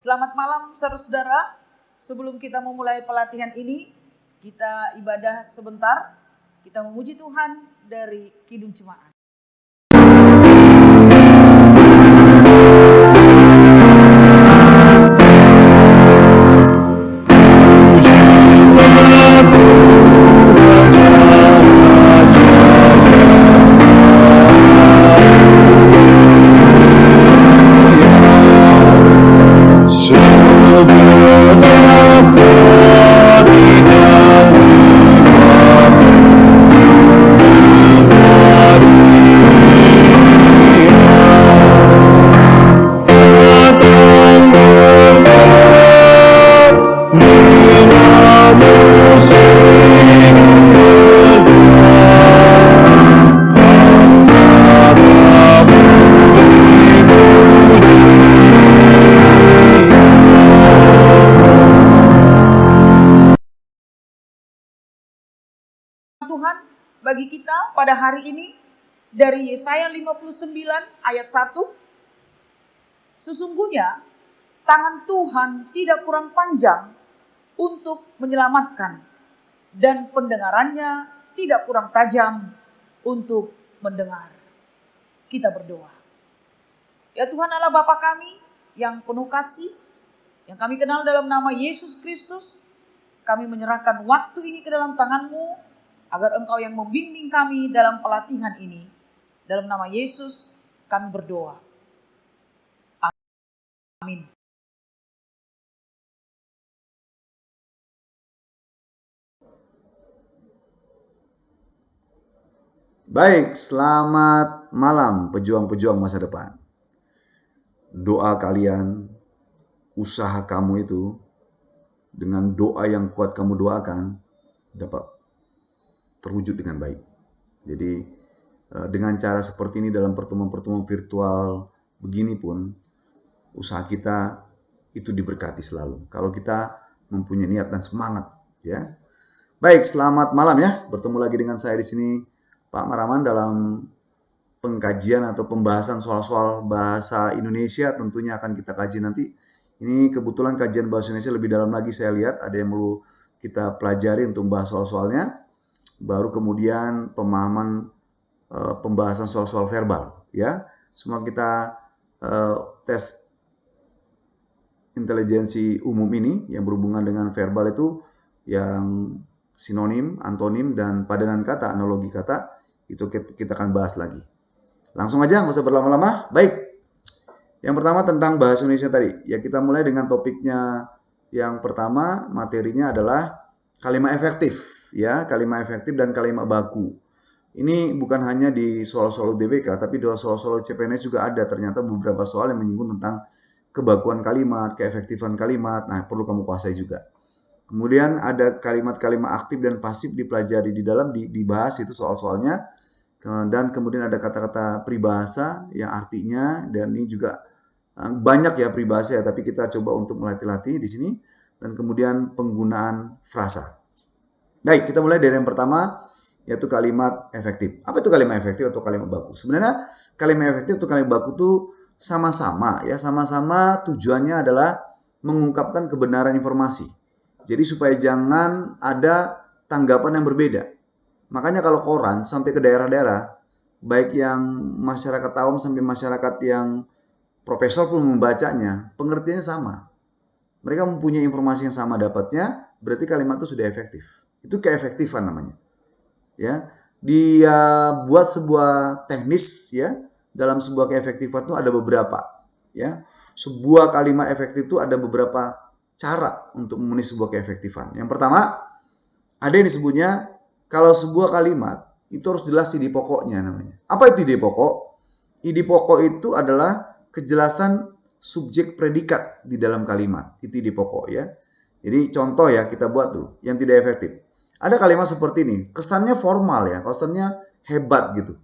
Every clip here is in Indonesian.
Selamat malam saudara-saudara. Sebelum kita memulai pelatihan ini, kita ibadah sebentar. Kita memuji Tuhan dari Kidung Jemaat. Tuhan bagi kita pada hari ini dari Yesaya 59 ayat 1. Sesungguhnya tangan Tuhan tidak kurang panjang untuk menyelamatkan, dan pendengarannya tidak kurang tajam untuk mendengar. Kita berdoa. Ya Tuhan Allah Bapa kami yang penuh kasih, yang kami kenal dalam nama Yesus Kristus, kami menyerahkan waktu ini ke dalam tangan-Mu, agar Engkau yang membimbing kami dalam pelatihan ini. Dalam nama Yesus kami berdoa. Amin. Baik, selamat malam pejuang-pejuang masa depan. Doa kalian, usaha kamu itu, dengan doa yang kuat kamu doakan, dapat terwujud dengan baik. Jadi dengan cara seperti ini dalam pertemuan-pertemuan virtual begini pun, usaha kita itu diberkati selalu. Kalau kita mempunyai niat dan semangat, ya. Baik, selamat malam ya. Bertemu lagi dengan saya di sini, Pak Maraman, dalam pengkajian atau pembahasan soal-soal bahasa Indonesia. Tentunya akan kita kaji nanti. Ini kebetulan kajian bahasa Indonesia lebih dalam lagi, saya lihat ada yang perlu kita pelajari untuk bahas soal-soalnya. Baru kemudian pemahaman pembahasan soal-soal verbal, ya. Semua kita tes intelijensi umum ini yang berhubungan dengan verbal itu, yang sinonim, antonim, dan padanan kata, analogi kata, itu kita akan bahas lagi. Langsung aja, nggak usah berlama-lama. Baik, yang pertama tentang bahasa Indonesia tadi. Ya, kita mulai dengan topiknya. Yang pertama, materinya adalah kalimat efektif. Ya, kalimat efektif dan kalimat baku. Ini bukan hanya di soal-soal UTBK, tapi di soal-soal CPNS juga ada ternyata beberapa soal yang menyinggung tentang kebakuan kalimat, keefektifan kalimat. Nah, perlu kamu kuasai juga. Kemudian ada kalimat-kalimat aktif dan pasif dipelajari di dalam, dibahas itu soal-soalnya. Dan kemudian ada kata-kata peribahasa yang artinya, dan ini juga banyak ya peribahasa ya, tapi kita coba untuk melatih-latih di sini. Dan kemudian penggunaan frasa. Baik, kita mulai dari yang pertama, yaitu kalimat efektif. Apa itu kalimat efektif atau kalimat baku? Sebenarnya kalimat efektif atau kalimat baku itu sama-sama ya, sama-sama tujuannya adalah mengungkapkan kebenaran informasi. Jadi supaya jangan ada tanggapan yang berbeda. Makanya kalau koran sampai ke daerah-daerah, baik yang masyarakat awam sampai masyarakat yang profesor pun membacanya, pengertiannya sama. Mereka mempunyai informasi yang sama dapatnya, berarti kalimat itu sudah efektif. Itu keefektifan namanya. Ya, dia buat sebuah teknis ya, dalam sebuah keefektifan itu ada beberapa ya. Sebuah kalimat efektif itu ada beberapa cara untuk memenuhi sebuah keefektifan. Yang pertama, ada yang disebutnya kalau sebuah kalimat itu harus jelas ide pokoknya namanya. Apa itu ide pokok? Ide pokok itu adalah kejelasan subjek predikat di dalam kalimat. Itu ide pokok ya. Jadi contoh ya kita buat tuh yang tidak efektif. Ada kalimat seperti ini, kesannya formal ya, kesannya hebat gitu.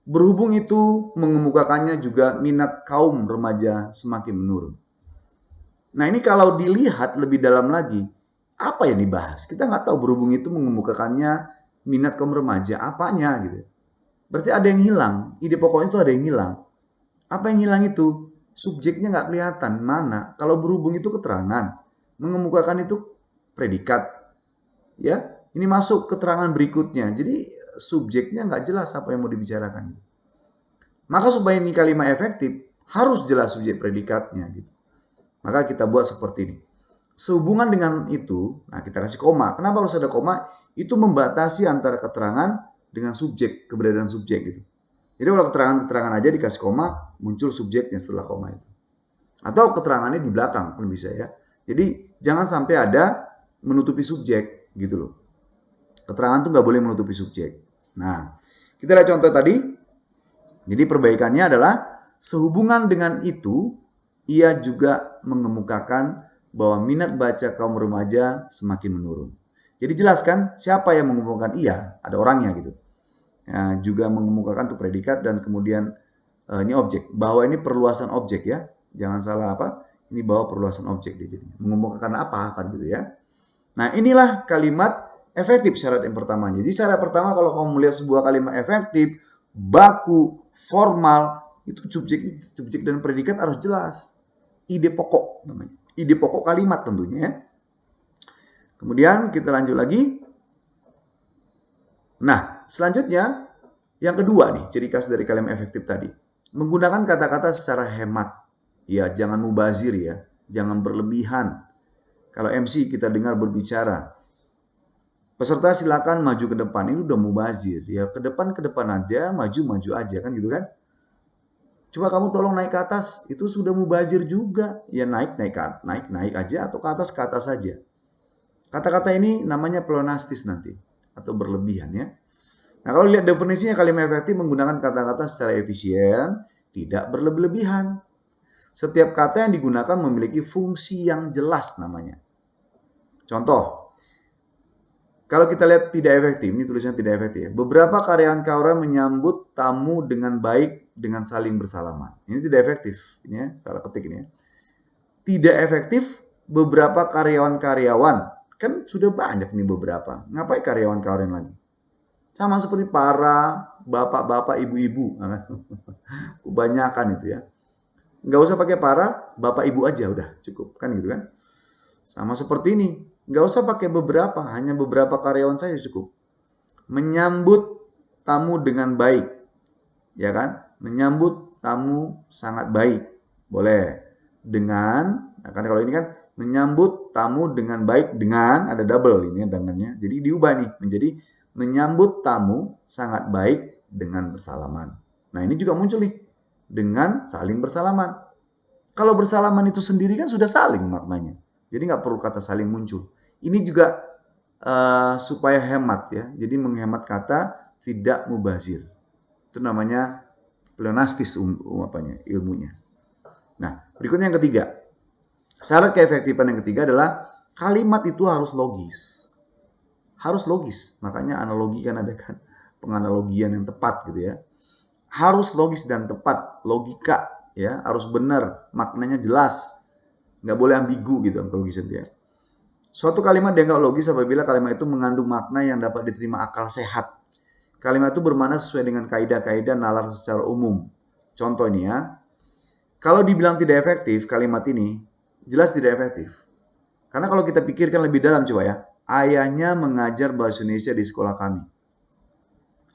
Berhubung itu mengemukakannya juga minat kaum remaja semakin menurun. Nah ini kalau dilihat lebih dalam lagi, apa yang dibahas? Kita nggak tahu berhubung itu mengemukakannya minat kaum remaja, apanya gitu. Berarti ada yang hilang, ide pokoknya itu ada yang hilang. Apa yang hilang itu? subjeknya nggak kelihatan mana. Kalau berhubung itu keterangan, mengemukakan itu predikat. Ya, ini masuk keterangan berikutnya. Jadi subjeknya nggak jelas apa yang mau dibicarakan. Maka supaya ini kalimat efektif, harus jelas subjek predikatnya gitu. Maka kita buat seperti ini. Sehubungan dengan itu, nah kita kasih koma. Kenapa harus ada koma? Itu membatasi antara keterangan dengan subjek, keberadaan subjek gitu. Jadi kalau keterangan-keterangan aja dikasih koma, muncul subjeknya setelah koma itu. Atau keterangannya di belakang pun bisa ya. Jadi jangan sampai ada menutupi subjek gitu loh. Keterangan tuh nggak boleh menutupi subjek. Nah, kita lihat contoh tadi. Jadi perbaikannya adalah sehubungan dengan itu, ia juga mengemukakan bahwa minat baca kaum remaja semakin menurun. Jadi jelaskan siapa yang mengemukakan ia, ada orangnya gitu. Nah, juga mengemukakan tuh predikat dan kemudian ini objek. Bahwa ini perluasan objek ya, jangan salah apa. Ini bahwa perluasan objek dia jadi. Mengemukakan apa kan gitu ya. Nah inilah kalimat efektif syarat yang pertama. Jadi syarat pertama kalau kamu melihat sebuah kalimat efektif, baku, formal, itu subjek dan predikat harus jelas. Ide pokok namanya. Ide pokok kalimat tentunya ya. Kemudian kita lanjut lagi. Nah, selanjutnya yang kedua nih, ciri khas dari kalimat efektif tadi. Menggunakan kata-kata secara hemat. Ya, jangan mubazir ya. Jangan berlebihan. Kalau MC kita dengar berbicara. Peserta silakan maju ke depan. Ini udah mubazir. Ya, ke depan aja, maju aja kan gitu kan. Coba kamu tolong naik ke atas. Itu sudah mubazir juga. Ya naik aja atau ke atas saja. Kata-kata ini namanya pleonastis nanti atau berlebihan ya. Nah, kalau lihat definisinya kalimat efektif menggunakan kata-kata secara efisien, tidak berlebihan. Setiap kata yang digunakan memiliki fungsi yang jelas namanya. Contoh, kalau kita lihat tidak efektif, ini tulisannya tidak efektif. Beberapa karyawan KUR menyambut tamu dengan baik dengan saling bersalaman. Ini tidak efektif, ini ya, salah ketik ini ya. Tidak efektif beberapa karyawan-karyawan. Kan sudah banyak nih beberapa. Ngapain karyawan-karyawan lagi? Sama seperti para bapak-bapak, ibu-ibu. Kebanyakan itu ya. Nggak usah pakai para, bapak ibu aja udah cukup. Kan gitu kan. Sama seperti ini. Nggak usah pakai beberapa, hanya beberapa karyawan saja cukup. Menyambut tamu dengan baik. Ya kan? Menyambut tamu sangat baik. Boleh. Dengan, nah kan kalau ini kan menyambut tamu dengan baik dengan, ada double ini tangannya. Jadi diubah nih menjadi menyambut tamu sangat baik dengan bersalaman. Nah ini juga muncul nih. Dengan saling bersalaman. Kalau bersalaman itu sendiri kan sudah saling maknanya. Jadi nggak perlu kata saling muncul. Ini juga supaya hemat ya. Jadi menghemat kata tidak mubazir. Itu namanya pleonastis ilmunya. Nah berikutnya yang ketiga. Syarat keefektifan yang ketiga adalah kalimat itu harus logis. Harus logis. Makanya analogi kan ada kan. Penganalogian yang tepat gitu ya. Harus logis dan tepat, logika ya, harus benar, maknanya jelas. Nggak boleh ambigu gitu kalau gitu ya. Suatu kalimat dianggap logis apabila kalimat itu mengandung makna yang dapat diterima akal sehat. Kalimat itu bermakna sesuai dengan kaidah-kaidah nalar secara umum. Contoh ini ya. Kalau dibilang tidak efektif kalimat ini, jelas tidak efektif. Karena kalau kita pikirkan lebih dalam coba ya. Ayahnya mengajar bahasa Indonesia di sekolah kami.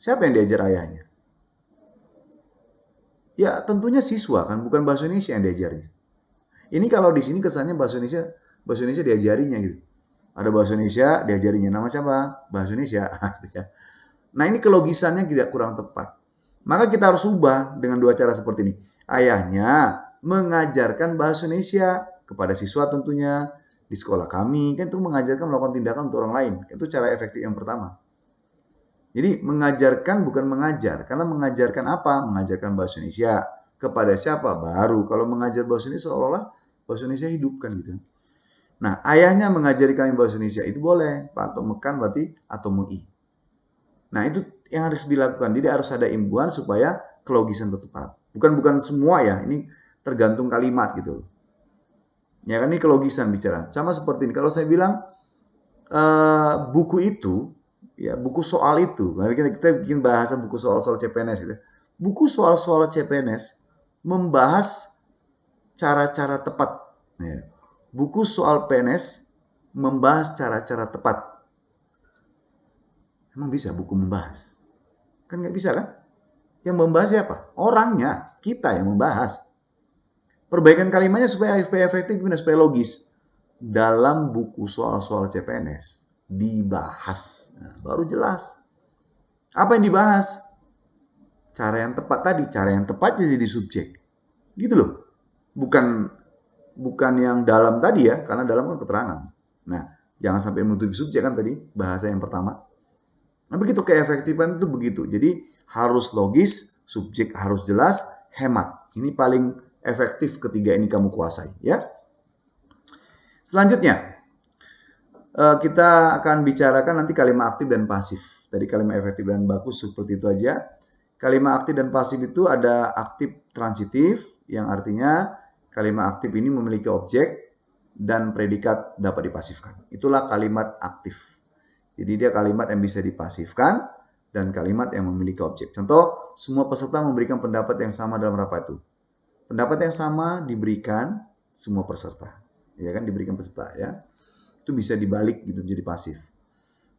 Siapa yang diajar ayahnya? Ya tentunya siswa kan, bukan bahasa Indonesia yang diajarnya. Ini kalau di sini kesannya bahasa Indonesia diajarinya gitu. Ada bahasa Indonesia diajarinya, nama siapa? Bahasa Indonesia. Nah ini kelogisannya tidak kurang tepat. Maka kita harus ubah dengan dua cara seperti ini. Ayahnya mengajarkan bahasa Indonesia kepada siswa tentunya di sekolah kami. Kan itu mengajarkan melakukan tindakan untuk orang lain. Itu cara efektif yang pertama. Jadi mengajarkan bukan mengajar. Karena mengajarkan apa? Mengajarkan bahasa Indonesia. Kepada siapa? Baru. Kalau mengajar bahasa Indonesia seolah-olah bahasa Indonesia hidup kan gitu. Nah ayahnya mengajari kami bahasa Indonesia. Itu boleh. Pak atau mekan berarti atau mui. Nah itu yang harus dilakukan. Jadi harus ada imbuhan supaya kelogisan tepat. Bukan semua ya. Ini tergantung kalimat gitu. Ya kan ini kelogisan bicara. Sama seperti ini. Kalau saya bilang buku itu. Ya, buku soal itu. Kita bikin bahasa buku soal-soal CPNS gitu. Buku soal-soal CPNS membahas cara-cara tepat. Ya. Buku soal PNS membahas cara-cara tepat. Emang bisa buku membahas? Kan nggak bisa kan? Yang membahas siapa? Orangnya, kita yang membahas. Perbaikan kalimatnya supaya efektif, supaya logis. Dalam buku soal-soal CPNS dibahas. Nah, baru jelas. Apa yang dibahas? Cara yang tepat tadi. Cara yang tepat jadi subjek. Gitu loh. Bukan yang dalam tadi ya, karena dalam kan keterangan. Nah, jangan sampai menutupi subjek kan tadi, bahasa yang pertama. Nah, begitu keefektifan itu begitu. Jadi harus logis, subjek harus jelas, hemat. Ini paling efektif ketiga ini kamu kuasai ya. Selanjutnya, kita akan bicarakan nanti kalimat aktif dan pasif. Tadi kalimat efektif dan bagus seperti itu aja. Kalimat aktif dan pasif itu ada aktif transitif, yang artinya kalimat aktif ini memiliki objek dan predikat dapat dipasifkan. Itulah kalimat aktif. Jadi dia kalimat yang bisa dipasifkan dan kalimat yang memiliki objek. Contoh, semua peserta memberikan pendapat yang sama dalam rapat itu. Pendapat yang sama diberikan semua peserta. Ya kan, diberikan peserta ya. Itu bisa dibalik gitu menjadi pasif.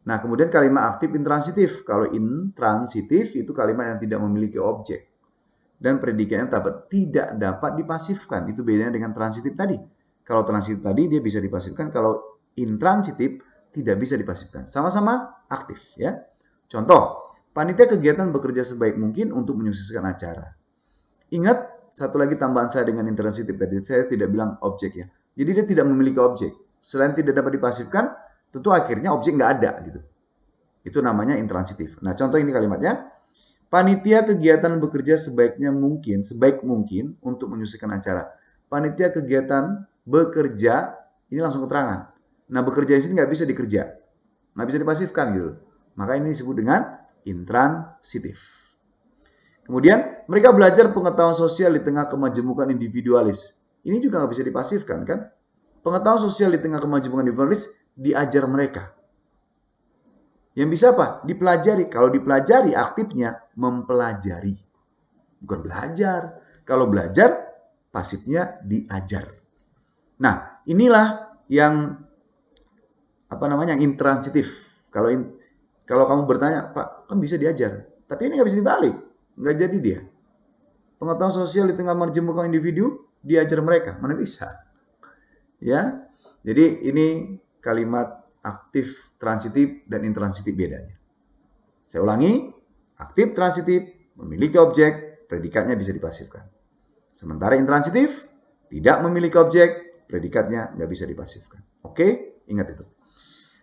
Nah, kemudian kalimat aktif intransitif. Kalau intransitif itu kalimat yang tidak memiliki objek dan predikatnya tidak dapat dipasifkan. Itu bedanya dengan transitif tadi. Kalau transitif tadi dia bisa dipasifkan, kalau intransitif tidak bisa dipasifkan. Sama-sama aktif ya. Contoh, panitia kegiatan bekerja sebaik mungkin untuk menyukseskan acara. Ingat, satu lagi tambahan saya dengan intransitif tadi, saya tidak bilang objek ya. Jadi dia tidak memiliki objek. Selain tidak dapat dipasifkan, tentu akhirnya objek nggak ada gitu. Itu namanya intransitif. Nah, contoh ini kalimatnya. Panitia kegiatan bekerja sebaik mungkin untuk menyukseskan acara. Panitia kegiatan bekerja, ini langsung keterangan. Nah, bekerja di sini nggak bisa dikerja. Nggak bisa dipasifkan gitu. Maka ini disebut dengan intransitif. Kemudian, mereka belajar pengetahuan sosial di tengah kemajemukan individualis. Ini juga nggak bisa dipasifkan kan? Pengetahuan sosial di tengah kemajemukan individualis diajar mereka. Yang bisa apa? Dipelajari. Kalau dipelajari, aktifnya mempelajari. Bukan belajar. Kalau belajar, pasifnya diajar. Nah, inilah yang intransitif. Kalau kamu bertanya, Pak, kan bisa diajar. Tapi ini nggak bisa dibalik. Nggak jadi dia. Pengetahuan sosial di tengah kemajemukan individu diajar mereka. Mana bisa? Ya. Jadi ini kalimat aktif, transitif, dan intransitif bedanya. Saya ulangi, aktif, transitif, memiliki objek, predikatnya bisa dipasifkan. Sementara intransitif, tidak memiliki objek, predikatnya nggak bisa dipasifkan. Oke, ingat itu.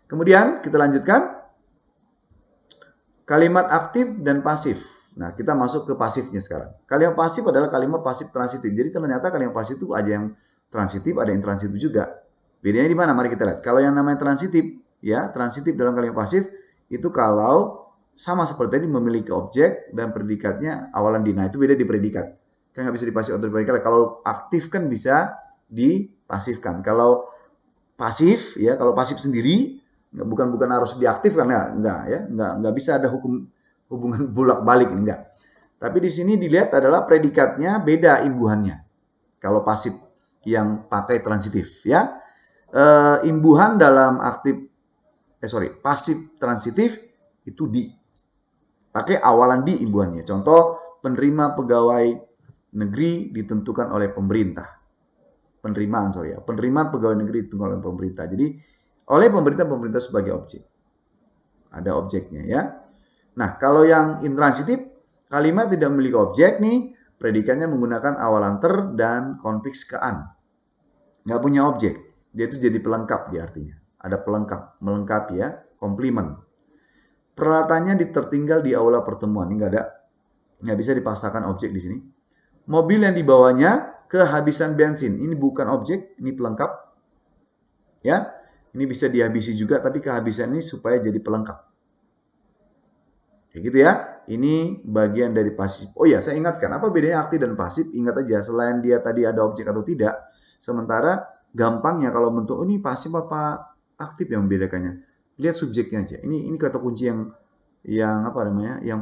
Kemudian kita lanjutkan. Kalimat aktif dan pasif. Nah, kita masuk ke pasifnya sekarang. Kalimat pasif adalah kalimat pasif transitif. Jadi ternyata kalimat pasif itu ada yang transitif, ada yang transitif juga. Bedanya di mana? Mari kita lihat. Kalau yang namanya transitif, ya, transitif dalam kalimat pasif itu kalau sama seperti tadi memiliki objek dan predikatnya awalan di. Nah, itu beda di predikat. Kan nggak bisa dipasifkan atau predikat. Kalau aktif kan bisa dipasifkan. Kalau pasif, ya, kalau pasif sendiri bukan harus diaktifkan, nggak bisa ada hubungan bolak-balik ini enggak. Tapi di sini dilihat adalah predikatnya beda imbuhannya. Kalau pasif yang pakai transitif, ya. Imbuhan dalam pasif transitif itu pakai awalan di imbuhannya. Contoh, penerima pegawai negeri ditentukan oleh pemerintah. Penerimaan pegawai negeri ditentukan oleh pemerintah. Jadi oleh pemerintah sebagai objek. Ada objeknya ya. Nah, kalau yang intransitif, kalimat tidak memiliki objek nih, predikatnya menggunakan awalan ter dan konfiks ke an. Nggak punya objek. Dia itu jadi pelengkap dia artinya. Ada pelengkap, melengkapi ya, komplement. Peralatannya tertinggal di aula pertemuan. Ini nggak bisa dipaksakan objek di sini. Mobil yang dibawanya kehabisan bensin. Ini bukan objek, ini pelengkap. Ya. Ini bisa dihabisi juga, tapi kehabisan ini supaya jadi pelengkap. Kayak gitu ya. Ini bagian dari pasif. Oh ya, saya ingatkan. Apa bedanya aktif dan pasif? Ingat aja, selain dia tadi ada objek atau tidak. Sementara gampangnya kalau bentuk ini pasif apa aktif yang membedakannya. Lihat subjeknya aja. Ini kata kunci yang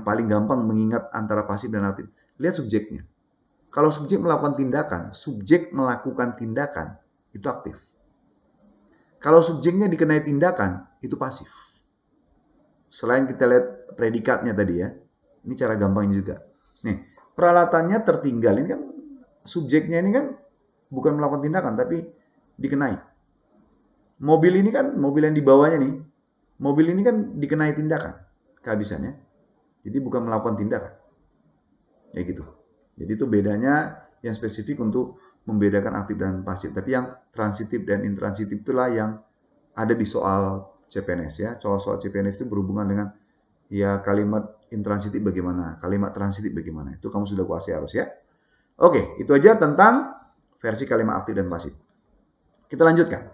paling gampang mengingat antara pasif dan aktif. Lihat subjeknya. Kalau subjek melakukan tindakan, itu aktif. Kalau subjeknya dikenai tindakan, itu pasif. Selain kita lihat predikatnya tadi ya, ini cara gampangnya juga. Nih, peralatannya tertinggal, ini kan subjeknya ini kan bukan melakukan tindakan, tapi dikenai. Mobil ini kan, mobil yang dibawanya nih, mobil ini kan dikenai tindakan, kehabisannya. Jadi bukan melakukan tindakan. Ya gitu. Jadi itu bedanya yang spesifik untuk membedakan aktif dan pasif. Tapi yang transitif dan intransitif itulah yang ada di soal CPNS ya. Soal CPNS itu berhubungan dengan ya kalimat intransitif bagaimana, kalimat transitif bagaimana. Itu kamu sudah kuasai harus ya. Oke, itu aja tentang versi kalimat aktif dan pasif. Kita lanjutkan.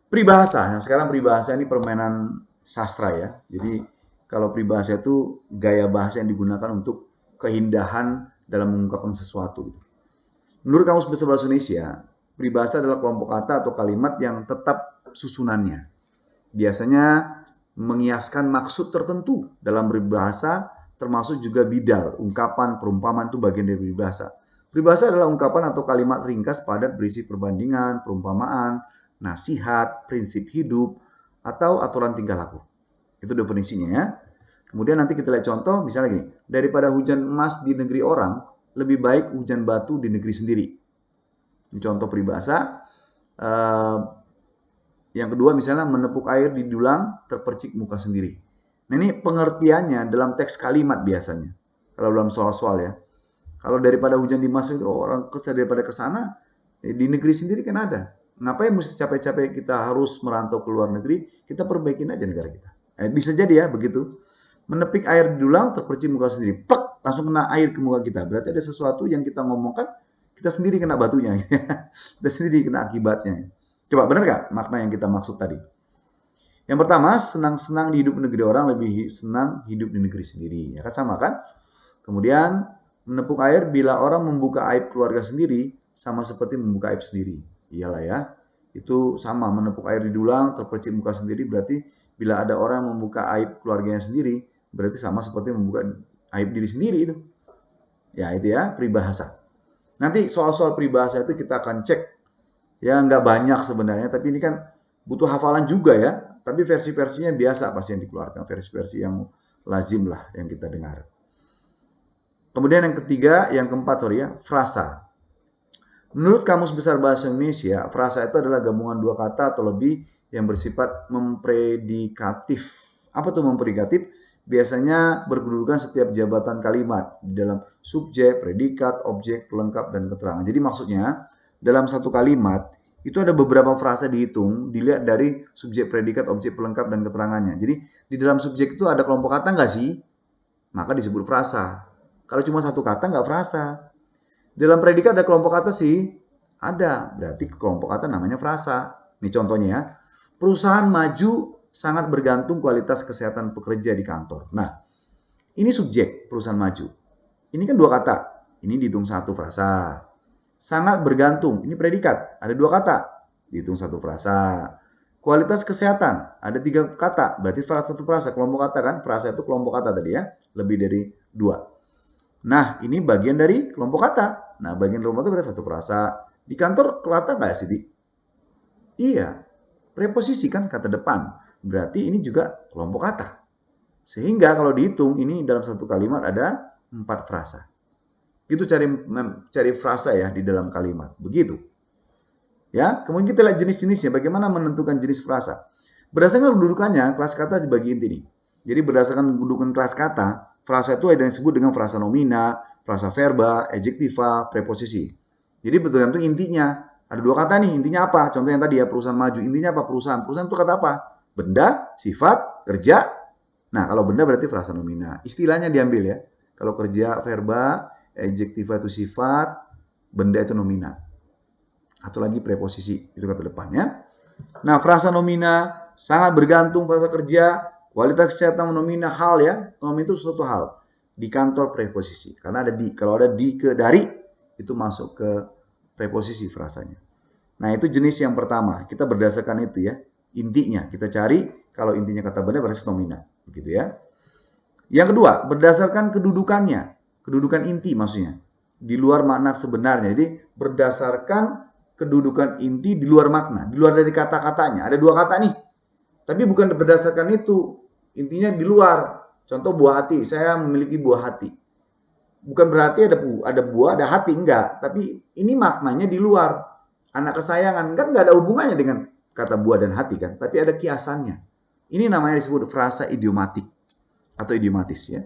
Peribahasa. Nah, sekarang peribahasa ini permainan sastra ya. Jadi kalau peribahasa itu gaya bahasa yang digunakan untuk keindahan dalam mengungkapkan sesuatu. Menurut Kamus Besar Bahasa Indonesia, peribahasa adalah kelompok kata atau kalimat yang tetap susunannya. Biasanya mengiaskan maksud tertentu dalam peribahasa, termasuk juga bidal, ungkapan, perumpamaan itu bagian dari peribahasa. Peribahasa adalah ungkapan atau kalimat ringkas padat berisi perbandingan, perumpamaan, nasihat, prinsip hidup, atau aturan tingkah laku. Itu definisinya ya. Kemudian nanti kita lihat contoh, misalnya gini, daripada hujan emas di negeri orang, lebih baik hujan batu di negeri sendiri. Ini contoh peribahasa. Yang kedua misalnya menepuk air di dulang, terpercik muka sendiri. Nah ini pengertiannya dalam teks kalimat biasanya. Kalau dalam soal-soal ya. Kalau daripada hujan di emas itu orang daripada ke sana, di negeri sendiri kan ada. Ngapain mesti capek-capek kita harus merantau ke luar negeri, kita perbaikin aja negara kita. Bisa jadi ya begitu. Menepik air di dulang, terpercik muka sendiri. Plak, langsung kena air ke muka kita. Berarti ada sesuatu yang kita ngomongkan, kita sendiri kena batunya. Kita sendiri kena akibatnya. Coba benar gak makna yang kita maksud tadi? Yang pertama, senang-senang di hidup negeri orang, lebih senang hidup di negeri sendiri. Ya kan sama kan? Kemudian, menepuk air bila orang membuka aib keluarga sendiri, sama seperti membuka aib sendiri. Iyalah ya. Itu sama, menepuk air di dulang, terpercik muka sendiri, berarti bila ada orang membuka aib keluarganya sendiri, berarti sama seperti membuka aib diri sendiri itu. Ya itu ya, peribahasa. Nanti soal-soal peribahasa itu kita akan cek. Ya nggak banyak sebenarnya, tapi ini kan butuh hafalan juga ya. Tapi versi-versinya biasa pasti yang dikeluarkan. Versi-versi yang lazim lah yang kita dengar. Kemudian yang keempat frasa. Menurut Kamus Besar Bahasa Indonesia, frasa itu adalah gabungan dua kata atau lebih yang bersifat mempredikatif. Apa tuh mempredikatif? Biasanya berkedudukan setiap jabatan kalimat di dalam subjek, predikat, objek, pelengkap, dan keterangan. Jadi maksudnya dalam satu kalimat itu ada beberapa frasa dihitung, dilihat dari subjek, predikat, objek, pelengkap, dan keterangannya. Jadi di dalam subjek itu ada kelompok kata nggak sih? Maka disebut frasa. Kalau cuma satu kata nggak frasa. Dalam predikat ada kelompok kata sih? Ada. Berarti kelompok kata namanya frasa. Ini contohnya ya. Perusahaan maju sangat bergantung kualitas kesehatan pekerja di kantor. Nah, ini subjek perusahaan maju. Ini kan dua kata. Ini dihitung satu frasa. Sangat bergantung. Ini predikat. Ada dua kata. Dihitung satu frasa. Kualitas kesehatan. Ada tiga kata. Berarti satu frasa. Kelompok kata kan. Frasa itu kelompok kata tadi ya. Lebih dari dua. Nah, ini bagian dari kelompok kata. Nah, bagian kelompok kata berarti satu frasa. Di kantor kata nggak sih? Iya. Preposisi kan kata depan. Berarti ini juga kelompok kata. Sehingga kalau dihitung ini dalam satu kalimat ada 4 frasa. Itu cari frasa ya di dalam kalimat. Begitu. Ya, kemudian kita lihat jenis-jenisnya. Bagaimana menentukan jenis frasa? Berdasarkan kedudukannya, kelas kata dibagi inti nih. Jadi berdasarkan kedudukan kelas kata, frasa itu ada yang disebut dengan frasa nomina, frasa verba, adjektiva, preposisi. Jadi tergantung intinya. Ada dua kata nih, intinya apa? Contoh yang tadi ya, perusahaan maju. Intinya apa? Perusahaan. Perusahaan itu kata apa? Benda, sifat, kerja. Nah, kalau benda berarti frasa nomina. Istilahnya diambil ya. Kalau kerja, verba, adjektiva itu sifat, benda itu nomina. Atau lagi preposisi, itu kata depannya. Nah, frasa nomina sangat bergantung frasa kerja, kualitas kesehatan nomina hal ya. Nomina itu suatu hal. Di kantor preposisi. Karena ada di. Kalau ada di ke dari, itu masuk ke preposisi frasanya. Nah, itu jenis yang pertama. Kita berdasarkan itu ya. Intinya kita cari, kalau intinya kata benda berarti nomina, begitu ya. Yang kedua, berdasarkan kedudukannya, kedudukan inti maksudnya. di luar makna sebenarnya. Jadi berdasarkan kedudukan inti di luar makna, di luar dari kata-katanya. Ada dua kata nih, tapi bukan berdasarkan itu. Intinya di luar. Contoh buah hati, saya memiliki buah hati. Bukan berarti ada buah, ada hati, enggak. Tapi ini maknanya di luar. Anak kesayangan, kan enggak ada hubungannya dengan kata buah dan hati kan. Tapi ada kiasannya. Ini namanya disebut frasa idiomatik atau idiomatis ya.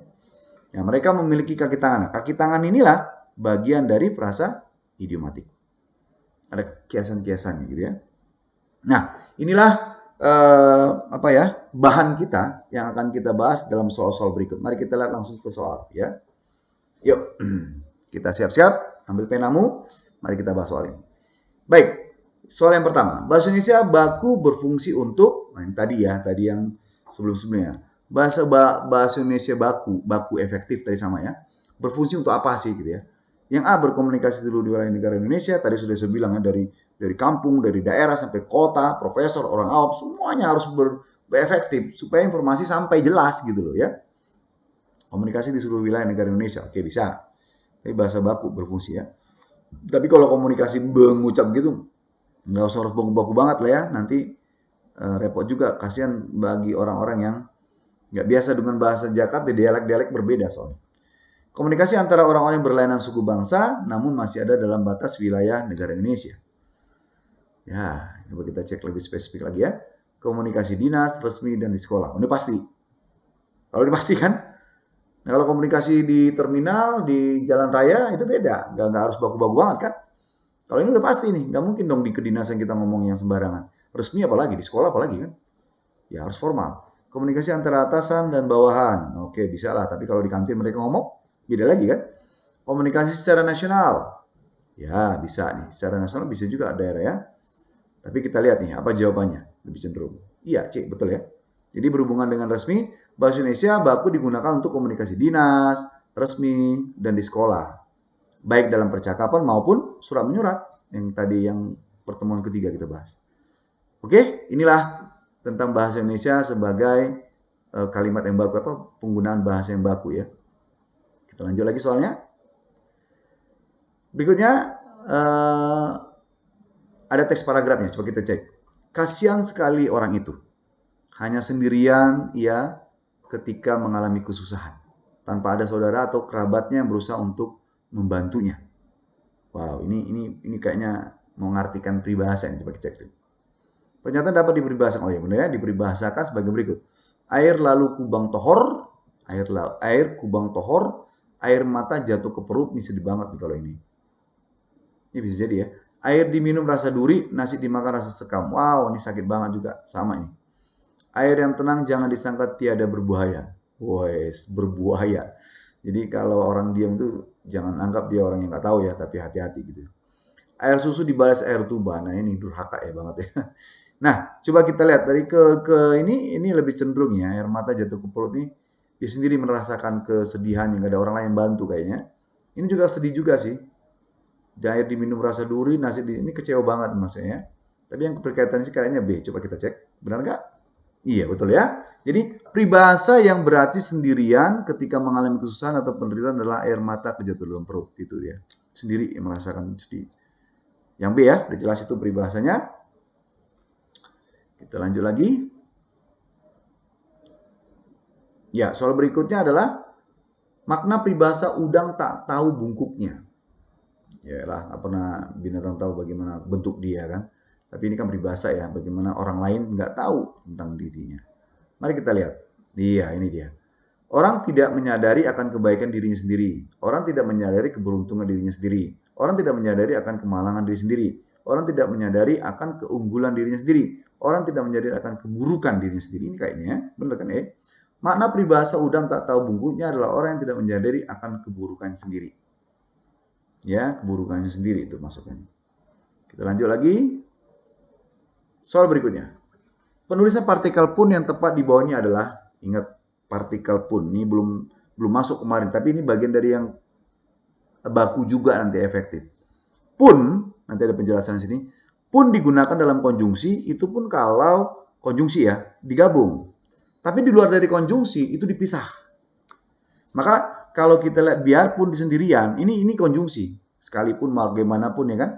Ya, mereka memiliki kaki tangan. Kaki tangan inilah bagian dari frasa idiomatik. Ada kiasan-kiasannya gitu ya. Nah, inilah bahan kita yang akan kita bahas dalam soal-soal berikut. Mari kita lihat langsung ke soal ya. Yuk, kita siap-siap, ambil penamu, mari kita bahas soal ini. Baik, soal yang pertama. Bahasa Indonesia baku berfungsi untuk, nah ini tadi yang sebelum-sebelumnya. Bahasa Indonesia baku efektif tadi sama ya. Berfungsi untuk apa sih gitu ya. Yang A, berkomunikasi seluruh wilayah negara Indonesia. Tadi sudah saya bilang ya, dari kampung, dari daerah sampai kota, profesor, orang awam, semuanya harus berefektif supaya informasi sampai jelas gitu loh ya. Komunikasi di seluruh wilayah negara Indonesia, oke bisa. Tapi bahasa baku berfungsi ya. Tapi kalau komunikasi mengucap gitu, nggak usah harus baku-baku banget lah ya. Nanti repot juga, kasihan bagi orang-orang yang nggak biasa dengan bahasa Jakarta, dialek-dialek berbeda soalnya. Komunikasi antara orang-orang yang berlainan suku bangsa, namun masih ada dalam batas wilayah negara Indonesia. Ya, coba kita cek lebih spesifik lagi ya. Komunikasi dinas, resmi, dan di sekolah. Ini pasti. Kalau dipastikan. Nah, kalau komunikasi di terminal, di jalan raya, itu beda. Nggak harus baku-baku banget kan. Kalau ini udah pasti nih. Nggak mungkin dong di kedinasan kita ngomong yang sembarangan. Resmi apalagi, di sekolah apalagi kan. Ya harus formal. Komunikasi antara atasan dan bawahan. Oke, bisa lah. Tapi kalau di kantin mereka ngomong, beda lagi kan. Komunikasi secara nasional. Ya, bisa nih. Secara nasional bisa juga daerah ya. Tapi kita lihat nih, apa jawabannya? Lebih cenderung. Iya, cik, betul ya. Jadi berhubungan dengan resmi, bahasa Indonesia baku digunakan untuk komunikasi dinas, resmi, dan di sekolah. Baik dalam percakapan maupun surat menyurat. Yang tadi yang pertemuan ketiga kita bahas. Oke, inilah tentang bahasa Indonesia sebagai kalimat yang baku, penggunaan bahasa yang baku ya. Kita lanjut lagi soalnya. Berikutnya ada teks paragrafnya, coba kita cek. Kasihan sekali orang itu. Hanya sendirian ia ketika mengalami kesusahan. Tanpa ada saudara atau kerabatnya yang berusaha untuk membantunya. Wow, ini kayaknya mengartikan peribahasa yang coba kita cek. Pernyataan dapat diperibahaskan, diperibahsakan sebagai berikut. Air lalu kubang tohor, air kubang tohor, air mata jatuh ke perut, ini sedih banget nih kalau ini. Ini bisa jadi ya. Air diminum rasa duri, nasi dimakan rasa sekam. Wow, ini sakit banget juga. Sama ini. Air yang tenang jangan disangka tiada berbuaya. Wes, berbuaya. Jadi kalau orang diam itu jangan anggap dia orang yang nggak tahu ya, tapi hati-hati gitu. Air susu dibalas air tuba. Nah ini durhaka ya banget ya. Nah, coba kita lihat dari ke ini lebih cenderung ya. Air mata jatuh ke perut ini dia sendiri merasakan kesedihan yang gak ada orang lain bantu kayaknya. Ini juga sedih juga sih. Dan air diminum rasa duri, nasi ini kecewa banget maksudnya. Tapi yang berkaitan sih kayaknya B. Coba kita cek. Benar nggak? Iya, betul ya. Jadi peribahasa yang berarti sendirian ketika mengalami kesusahan atau penderitaan adalah air mata kejatuh dalam perut. Itu ya. Sendiri yang merasakan sedih. Yang B ya, udah jelas itu peribahasanya. Kita lanjut lagi. Ya, soal berikutnya adalah makna peribahasa udang tak tahu bungkuknya. Yalah, nggak pernah binatang tahu bagaimana bentuk dia kan. Tapi ini kan peribahasa ya, bagaimana orang lain nggak tahu tentang dirinya. Mari kita lihat. Iya, ini dia. Orang tidak menyadari akan kebaikan dirinya sendiri. Orang tidak menyadari keberuntungan dirinya sendiri. Orang tidak menyadari akan kemalangan diri sendiri. Orang tidak menyadari akan keunggulan dirinya sendiri. Orang tidak menyadari akan keburukan dirinya sendiri. Ini kayaknya, benar kan ya? Makna peribahasa udang tak tahu bungkuknya adalah orang yang tidak menyadari akan keburukannya sendiri. Ya, keburukannya sendiri itu maksudnya. Kita lanjut lagi. Soal berikutnya. Penulisan partikel pun yang tepat di bawah ini adalah, ingat partikel pun, ini belum masuk kemarin, tapi ini bagian dari yang baku juga nanti efektif. Pun, nanti ada penjelasan di sini, pun digunakan dalam konjungsi, itu pun kalau konjungsi ya, digabung. Tapi di luar dari konjungsi, itu dipisah. Maka kalau kita lihat biarpun di sendirian, ini konjungsi. Sekalipun bagaimanapun ya kan.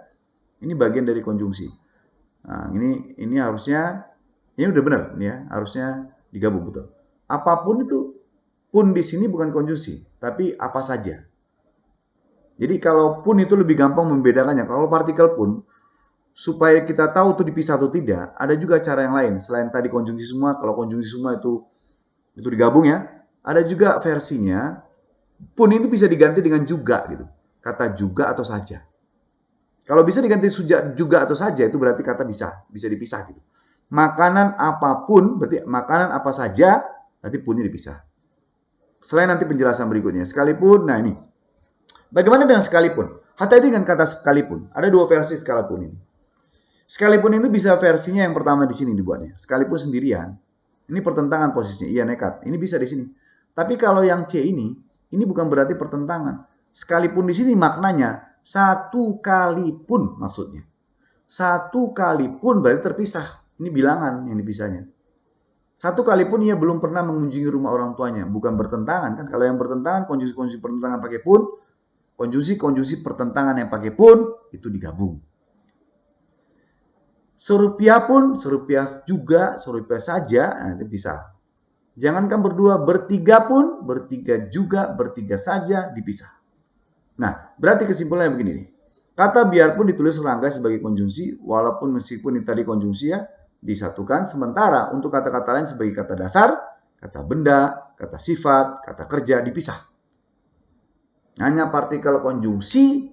Ini bagian dari konjungsi. Nah, ini harusnya ini udah benar ya, harusnya digabung betul. Apapun itu pun di sini bukan konjungsi, tapi apa saja. Jadi kalau pun itu lebih gampang membedakannya. Kalau partikel pun supaya kita tahu itu dipisah atau tidak, ada juga cara yang lain. Selain tadi konjungsi semua, kalau konjungsi semua itu digabung ya. Ada juga versinya pun ini bisa diganti dengan juga gitu. Kata juga atau saja. Kalau bisa diganti juga atau saja itu berarti kata bisa dipisah gitu. Makanan apapun berarti makanan apa saja berarti punnya dipisah. Selain nanti penjelasan berikutnya. Sekalipun, nah ini. Bagaimana dengan sekalipun? Hati-hati dengan kata sekalipun. Ada dua versi sekalipun ini. Sekalipun itu bisa versinya yang pertama di sini dibuatnya. Sekalipun sendirian. Ini pertentangan posisinya. Iya nekat. Ini bisa di sini. Tapi kalau yang C ini bukan berarti pertentangan. Sekalipun di sini maknanya satu kali pun maksudnya. Satu kali pun berarti terpisah. Ini bilangan yang dipisahnya. Satu kali pun ia belum pernah mengunjungi rumah orang tuanya. Bukan bertentangan kan. Kalau yang bertentangan, konjungsi pertentangan pakai pun. Konjungsi pertentangan yang pakai pun, itu digabung. Serupiah pun, serupiah juga, serupiah saja, nah itu bisa. Jangankan berdua, bertiga pun, bertiga juga, bertiga saja, dipisah. Nah, berarti kesimpulannya begini nih. Kata biarpun ditulis serangkai sebagai konjungsi, walaupun meskipun ini tadi konjungsi ya, disatukan. Sementara untuk kata-kata lain sebagai kata dasar, kata benda, kata sifat, kata kerja, dipisah. Hanya partikel konjungsi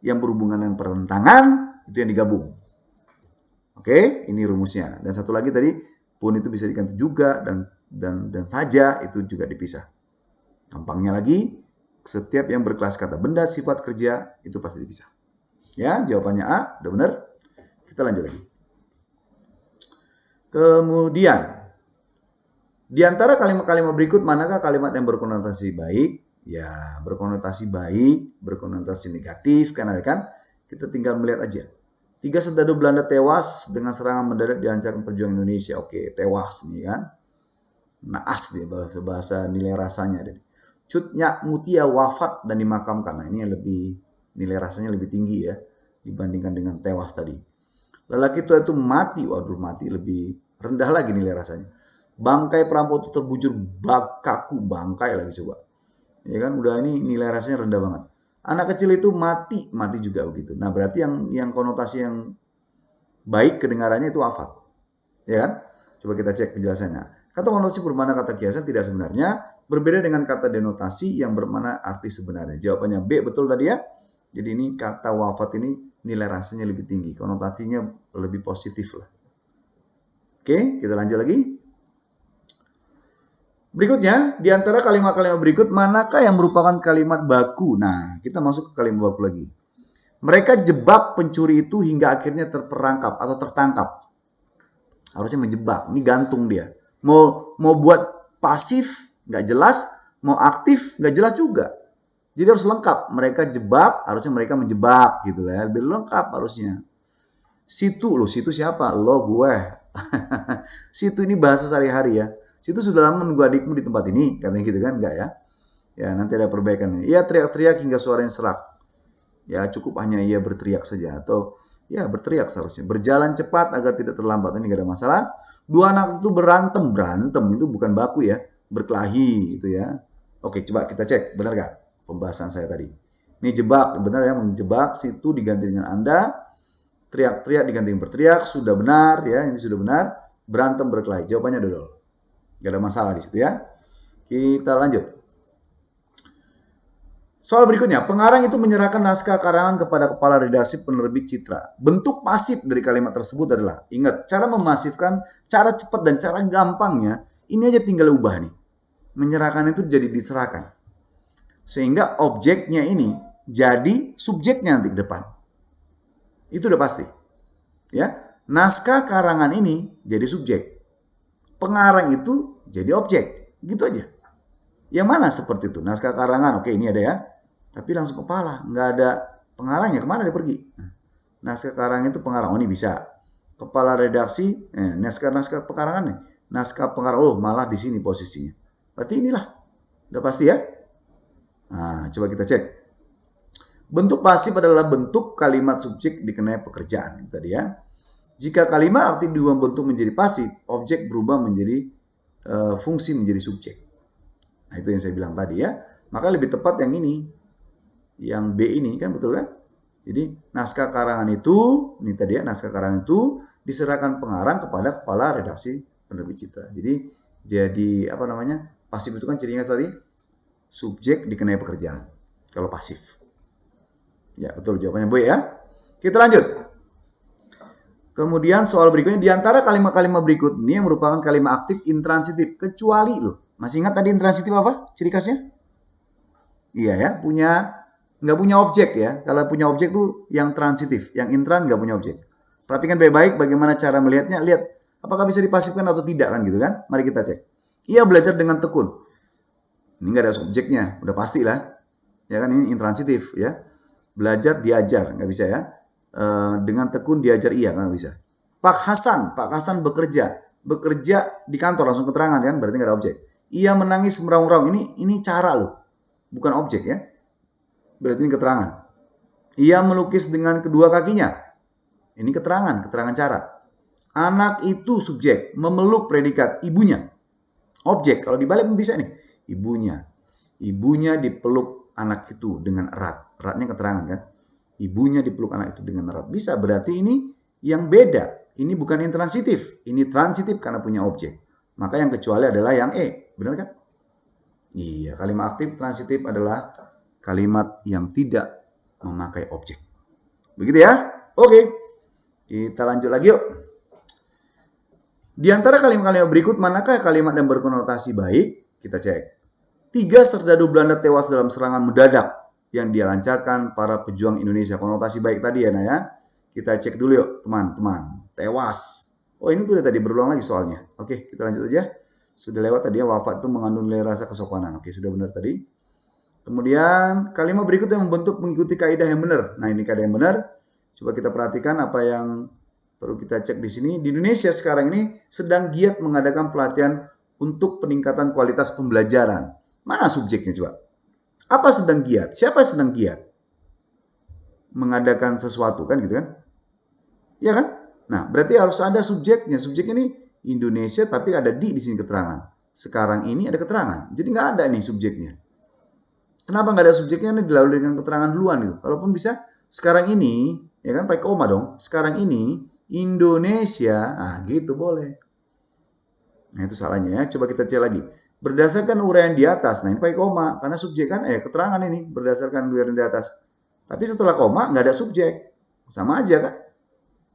yang berhubungan dengan pertentangan, itu yang digabung. Oke, ini rumusnya. Dan satu lagi tadi, pun itu bisa diganti juga, dan saja, itu juga dipisah. Gampangnya lagi, setiap yang berkelas kata benda, sifat, kerja, itu pasti dipisah. Ya, jawabannya A, udah benar. Kita lanjut lagi. Kemudian, di antara kalimat-kalimat berikut, manakah kalimat yang berkonotasi baik? Ya, berkonotasi baik, berkonotasi negatif, kan ada kan? Kita tinggal melihat aja. 3 serdadu Belanda tewas dengan serangan mendadak dilancarkan perjuangan Indonesia. Oke, tewas nih kan. Naas nih bahasa nilai rasanya. Cut Nyak Mutia wafat dan dimakamkan. Nah, ini yang lebih nilai rasanya lebih tinggi ya dibandingkan dengan tewas tadi. Lelaki tua itu mati. Waduh, mati lebih rendah lagi nilai rasanya. Bangkai perampok itu terbujur kaku, bangkai lagi coba. Ya kan, udah ini nilai rasanya rendah banget. Anak kecil itu mati juga begitu. Nah, berarti yang konotasi yang baik kedengarannya itu wafat. Ya kan? Coba kita cek penjelasannya. Kata konotasi bermakna kata kiasan tidak sebenarnya berbeda dengan kata denotasi yang bermakna arti sebenarnya. Jawabannya B betul tadi ya. Jadi ini kata wafat ini nilai rasanya lebih tinggi, konotasinya lebih positif lah. Oke, kita lanjut lagi. Berikutnya, di antara kalimat-kalimat berikut, manakah yang merupakan kalimat baku? Nah, kita masuk ke kalimat baku lagi. Mereka jebak pencuri itu hingga akhirnya terperangkap atau tertangkap. Harusnya menjebak, ini gantung dia. Mau buat pasif, nggak jelas. Mau aktif, nggak jelas juga. Jadi harus lengkap. Mereka jebak, harusnya mereka menjebak gitu lah. Lebih lengkap harusnya. Situ, loh situ siapa? Lo, gue. Situ ini bahasa sehari-hari ya. Situ sudah lama menunggu adikmu di tempat ini, katanya gitu kan? Enggak ya? Ya nanti ada perbaikan. Ia teriak-teriak hingga suaranya serak. Ya cukup hanya ia berteriak saja atau ya berteriak seharusnya. Berjalan cepat agar tidak terlambat, ini gak ada masalah. Dua anak itu berantem itu bukan baku ya, berkelahi gitu ya. Oke, coba kita cek benar gak pembahasan saya tadi. Ini jebak, benar ya, menjebak. Situ diganti dengan Anda. Teriak-teriak diganti dengan berteriak, sudah benar ya, ini sudah benar. Berantem berkelahi, jawabannya dodol. Gak ada masalah di situ ya. Kita lanjut. Soal berikutnya, pengarang itu menyerahkan naskah karangan kepada kepala redaksi penerbit Citra. Bentuk pasif dari kalimat tersebut adalah, ingat, cara memasifkan, cara cepat dan cara gampangnya, ini aja tinggal ubah nih. Menyerahkan itu jadi diserahkan. Sehingga objeknya ini jadi subjeknya nanti ke depan. Itu udah pasti. Ya, naskah karangan ini jadi subjek. Pengarang itu jadi objek. Gitu aja. Yang mana seperti itu? Naskah karangan, oke ini ada ya. Tapi langsung kepala, nggak ada pengarangnya, kemana dia pergi? Naskah karangan itu pengarang, oh ini bisa. Kepala redaksi, naskah pengarangan nih. Naskah pengarang, oh malah di sini posisinya. Berarti inilah, udah pasti ya. Nah, coba kita cek. Bentuk pasif adalah bentuk kalimat subjek dikenai pekerjaan. Itu tadi ya. Jika kalimat aktif diubah bentuk menjadi pasif, objek berubah menjadi fungsi menjadi subjek. Nah, itu yang saya bilang tadi ya. Maka lebih tepat yang ini. Yang B ini kan, betul kan? Jadi naskah karangan itu, ini tadi ya, naskah karangan itu diserahkan pengarang kepada kepala redaksi penerbit citra. Jadi apa namanya? Pasif itu kan cirinya tadi subjek dikenai pekerjaan. Kalau pasif. Ya, betul jawabannya Bu ya. Kita lanjut. Kemudian soal berikutnya, di antara kalimat-kalimat berikut ini yang merupakan kalimat aktif intransitif, kecuali loh. Masih ingat tadi intransitif apa? Ciri khasnya? Iya ya, nggak punya objek ya. Kalau punya objek tuh yang transitif, yang intran nggak punya objek. Perhatikan baik-baik bagaimana cara melihatnya. Lihat apakah bisa dipasifkan atau tidak kan gitu kan. Mari kita cek. Ia belajar dengan tekun. Ini nggak ada subjeknya, udah pasti lah. Ya kan, ini intransitif ya. Belajar diajar, nggak bisa ya. Dengan tekun diajar ia, nggak bisa. Pak Hasan bekerja di kantor, langsung keterangan kan, berarti nggak ada objek. Ia menangis meraung-raung, ini cara loh, bukan objek ya. Berarti ini keterangan. Ia melukis dengan kedua kakinya. Ini keterangan cara. Anak itu subjek, memeluk predikat, ibunya. Objek, kalau dibalik bisa nih. Ibunya dipeluk anak itu dengan erat. Eratnya keterangan kan. Ibunya dipeluk anak itu dengan erat. Bisa, berarti ini yang beda. Ini bukan intransitif. Ini transitif karena punya objek. Maka yang kecuali adalah yang E. Benar kan? Iya, kalimat aktif transitif adalah kalimat yang tidak memakai objek. Begitu ya? Oke. Kita lanjut lagi yuk. Di antara kalimat-kalimat berikut, manakah kalimat yang berkonotasi baik? Kita cek. 3 serdadu Belanda tewas dalam serangan mendadak yang dilancarkan para pejuang Indonesia. Konotasi baik tadi ya, Nah ya. Kita cek dulu yuk, teman-teman. Tewas. Oh, ini udah tadi berulang lagi soalnya. Oke, kita lanjut aja. Sudah lewat tadi ya, wafat itu mengandung nilai rasa kesopanan. Oke, sudah benar tadi. Kemudian kalimat berikutnya membentuk mengikuti kaidah yang benar. Nah, ini kaidah yang benar. Coba kita perhatikan apa yang perlu kita cek di sini. Di Indonesia sekarang ini sedang giat mengadakan pelatihan untuk peningkatan kualitas pembelajaran. Mana subjeknya coba? Apa sedang giat? Siapa sedang giat mengadakan sesuatu kan gitu kan? Ya kan? Nah, berarti harus ada subjeknya. Subjeknya ini Indonesia tapi ada di sini keterangan. Sekarang ini ada keterangan. Jadi nggak ada nih subjeknya. Kenapa nggak ada subjeknya? Ini dilalui dengan keterangan duluan gitu. Kalaupun bisa sekarang ini, ya kan pakai koma dong. Sekarang ini Indonesia, gitu boleh. Nah itu salahnya ya. Coba kita cek lagi. Berdasarkan uraian di atas, nah ini pakai koma karena subjek kan, keterangan ini berdasarkan uraian di atas. Tapi setelah koma nggak ada subjek, sama aja kan?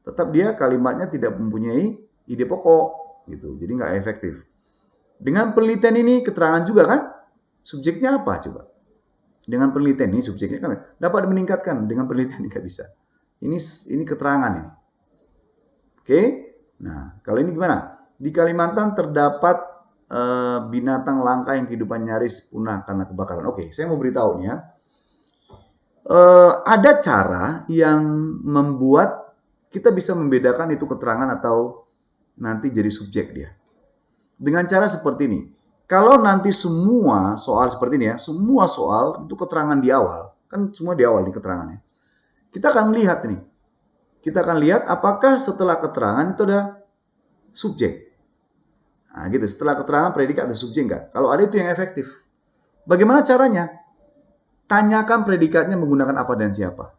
Tetap dia kalimatnya tidak mempunyai ide pokok gitu. Jadi nggak efektif. Dengan penelitian ini keterangan juga kan? Subjeknya apa coba? Dengan penelitian ini subjeknya kan dapat meningkatkan. Dengan penelitian ini nggak bisa. Ini keterangan ini. Oke. Nah, kalau ini gimana? Di Kalimantan terdapat binatang langka yang kehidupan nyaris punah karena kebakaran. Oke, saya mau beritahu nih ya. Ada cara yang membuat kita bisa membedakan itu keterangan atau nanti jadi subjek dia. Dengan cara seperti ini. Kalau nanti semua soal seperti ini ya, semua soal itu keterangan di awal. Kan semua di awal di keterangannya. Kita akan lihat nih. Kita akan lihat apakah setelah keterangan itu ada subjek. Nah gitu, setelah keterangan predikat ada subjek enggak? Kalau ada itu yang efektif. Bagaimana caranya? Tanyakan predikatnya menggunakan apa dan siapa.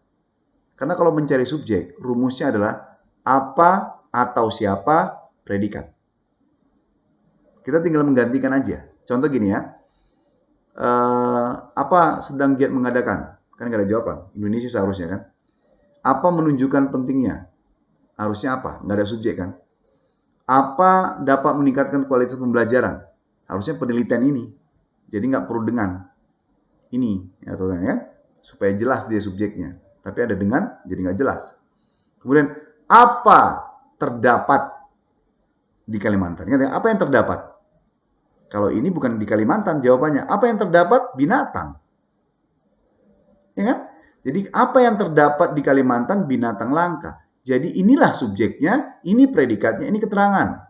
Karena kalau mencari subjek, rumusnya adalah apa atau siapa predikat. Kita tinggal menggantikan aja. Contoh gini ya. Apa sedang giat mengadakan? Kan nggak ada jawaban. Indonesia seharusnya kan. Apa menunjukkan pentingnya? Harusnya apa? Nggak ada subjek kan. Apa dapat meningkatkan kualitas pembelajaran? Harusnya penelitian ini. Jadi nggak perlu dengan ini. Ya, supaya jelas dia subjeknya. Tapi ada dengan, jadi nggak jelas. Kemudian, apa terdapat di Kalimantan? Apa yang terdapat? Kalau ini bukan di Kalimantan jawabannya. Apa yang terdapat? Binatang. Ya kan? Jadi apa yang terdapat di Kalimantan? Binatang langka. Jadi inilah subjeknya, ini predikatnya, ini keterangan.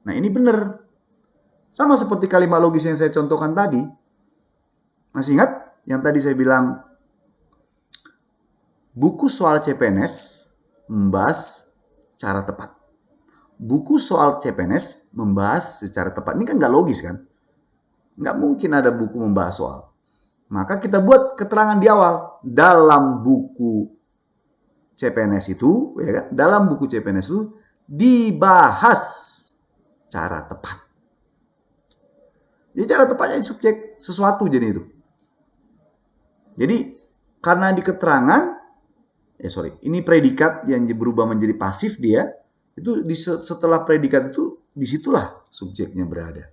Nah ini benar. Sama seperti kalimat logis yang saya contohkan tadi. Masih ingat? yang tadi saya bilang buku soal CPNS membahas cara tepat. Buku soal CPNS membahas secara tepat. Ini kan nggak logis kan? Nggak mungkin ada buku membahas soal. Maka kita buat keterangan di awal. Dalam buku CPNS itu, ya kan? Dalam buku CPNS itu dibahas cara tepat. Jadi cara tepatnya subjek sesuatu jadi itu. Jadi karena di keterangan, ini predikat yang berubah menjadi pasif dia, itu setelah predikat itu disitulah subjeknya berada.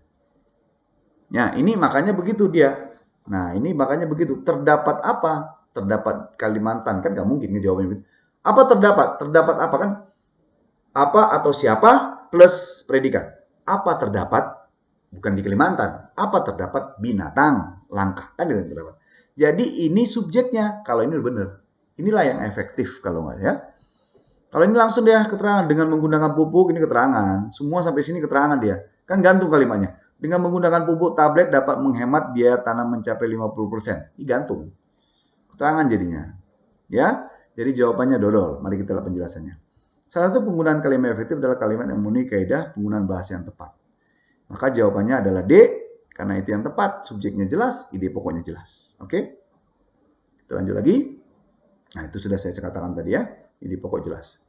Ya, ini makanya begitu dia. Nah, ini makanya begitu. Terdapat apa? Terdapat Kalimantan. Kan nggak mungkin ngejawabnya begitu. Apa terdapat? Terdapat apa kan? Apa atau siapa plus predikat. Apa terdapat? Bukan di Kalimantan. Apa terdapat? Binatang langka. Kan itu terdapat. Jadi ini subjeknya. Kalau ini benar. Inilah yang efektif kalau nggak ya. Kalau ini langsung dia keterangan dengan menggunakan pupuk, ini keterangan. Semua sampai sini keterangan dia. Kan gantung kalimatnya. Dengan menggunakan pupuk tablet dapat menghemat biaya tanam mencapai 50%. Ini gantung. Keterangan jadinya. Ya, jadi jawabannya dodol. Mari kita lihat penjelasannya. Salah satu penggunaan kalimat efektif adalah kalimat yang memenuhi kaidah penggunaan bahasa yang tepat. Maka jawabannya adalah D, karena itu yang tepat. Subjeknya jelas, ide pokoknya jelas. Oke? Kita lanjut lagi. Nah, itu sudah saya katakan tadi ya. Ide pokok jelas.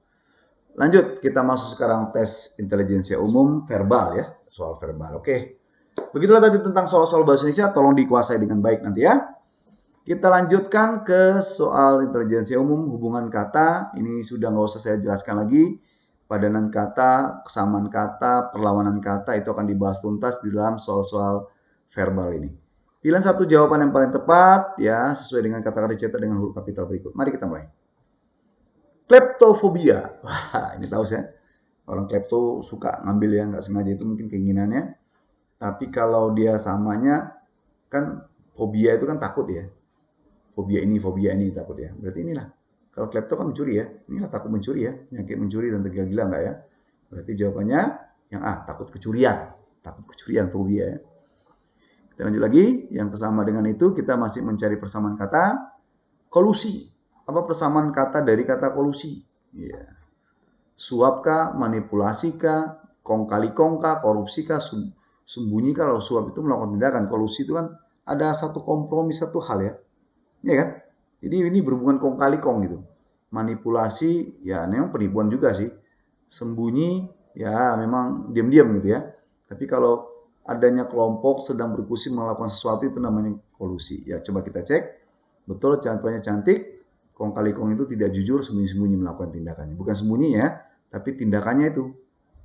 Lanjut, kita masuk sekarang tes intelijensia umum verbal ya. Soal verbal, oke. Begitulah tadi tentang soal-soal bahasa Indonesia, tolong dikuasai dengan baik nanti ya. Kita lanjutkan ke soal intelijensia umum, hubungan kata. Ini sudah nggak usah saya jelaskan lagi. Padanan kata, kesamaan kata, perlawanan kata itu akan dibahas tuntas di dalam soal-soal verbal ini. Pilihan satu jawaban yang paling tepat ya, sesuai dengan kata-kata dicetak dengan huruf kapital berikut. Mari kita mulai. Kleptofobia. Wah, ini tahu saya. Orang klepto suka ngambil yang nggak sengaja, itu mungkin keinginannya. Tapi kalau dia samanya, kan fobia itu kan takut ya. Fobia ini takut ya. Berarti inilah. Kalau klepto kan mencuri ya. Inilah takut mencuri ya. Penyakit mencuri dan tergila-gila enggak ya. Berarti jawabannya yang A, takut kecurian. Takut kecurian, fobia ya. Kita lanjut lagi. Yang kesama dengan itu, kita masih mencari persamaan kata. Kolusi. Apa persamaan kata dari kata kolusi? Ya. Suapkah, manipulasikah, kong kali kongkah, korupsikah, sembunyi. Kalau suap itu melakukan tindakan, kolusi itu kan ada satu kompromi, satu hal ya. Ya kan? Jadi ini berhubungan kong kali kong gitu. Manipulasi ya memang penipuan juga sih. Sembunyi ya memang diam-diam gitu ya. Tapi kalau adanya kelompok sedang berdiskusi melakukan sesuatu itu namanya kolusi. Ya coba kita cek. Betul jawabannya cantik. Kong kali kong itu tidak jujur, sembunyi-sembunyi melakukan tindakannya. Bukan sembunyi ya, tapi tindakannya itu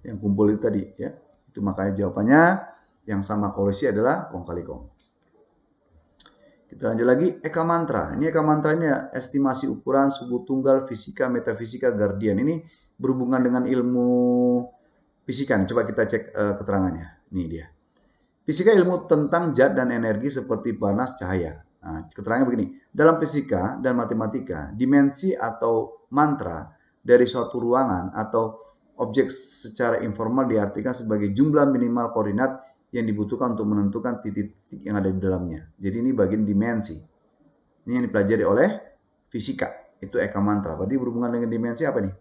yang kumpul itu tadi ya. Itu makanya jawabannya yang sama kolusi adalah kong kali kong. Kita lanjut lagi, Eka Mantra. Ini Eka Mantra ini ya, estimasi ukuran, suku tunggal, fisika, metafisika, guardian. Ini berhubungan dengan ilmu fisika. Coba kita cek keterangannya. Ini dia. Fisika ilmu tentang zat dan energi seperti panas, cahaya. Nah, keterangannya begini. Dalam fisika dan matematika, dimensi atau mantra dari suatu ruangan atau objek secara informal diartikan sebagai jumlah minimal koordinat yang dibutuhkan untuk menentukan titik-titik yang ada di dalamnya. Jadi ini bagian dimensi. Ini yang dipelajari oleh fisika. Itu Eka Mantra. Berarti berhubungan dengan dimensi apa nih?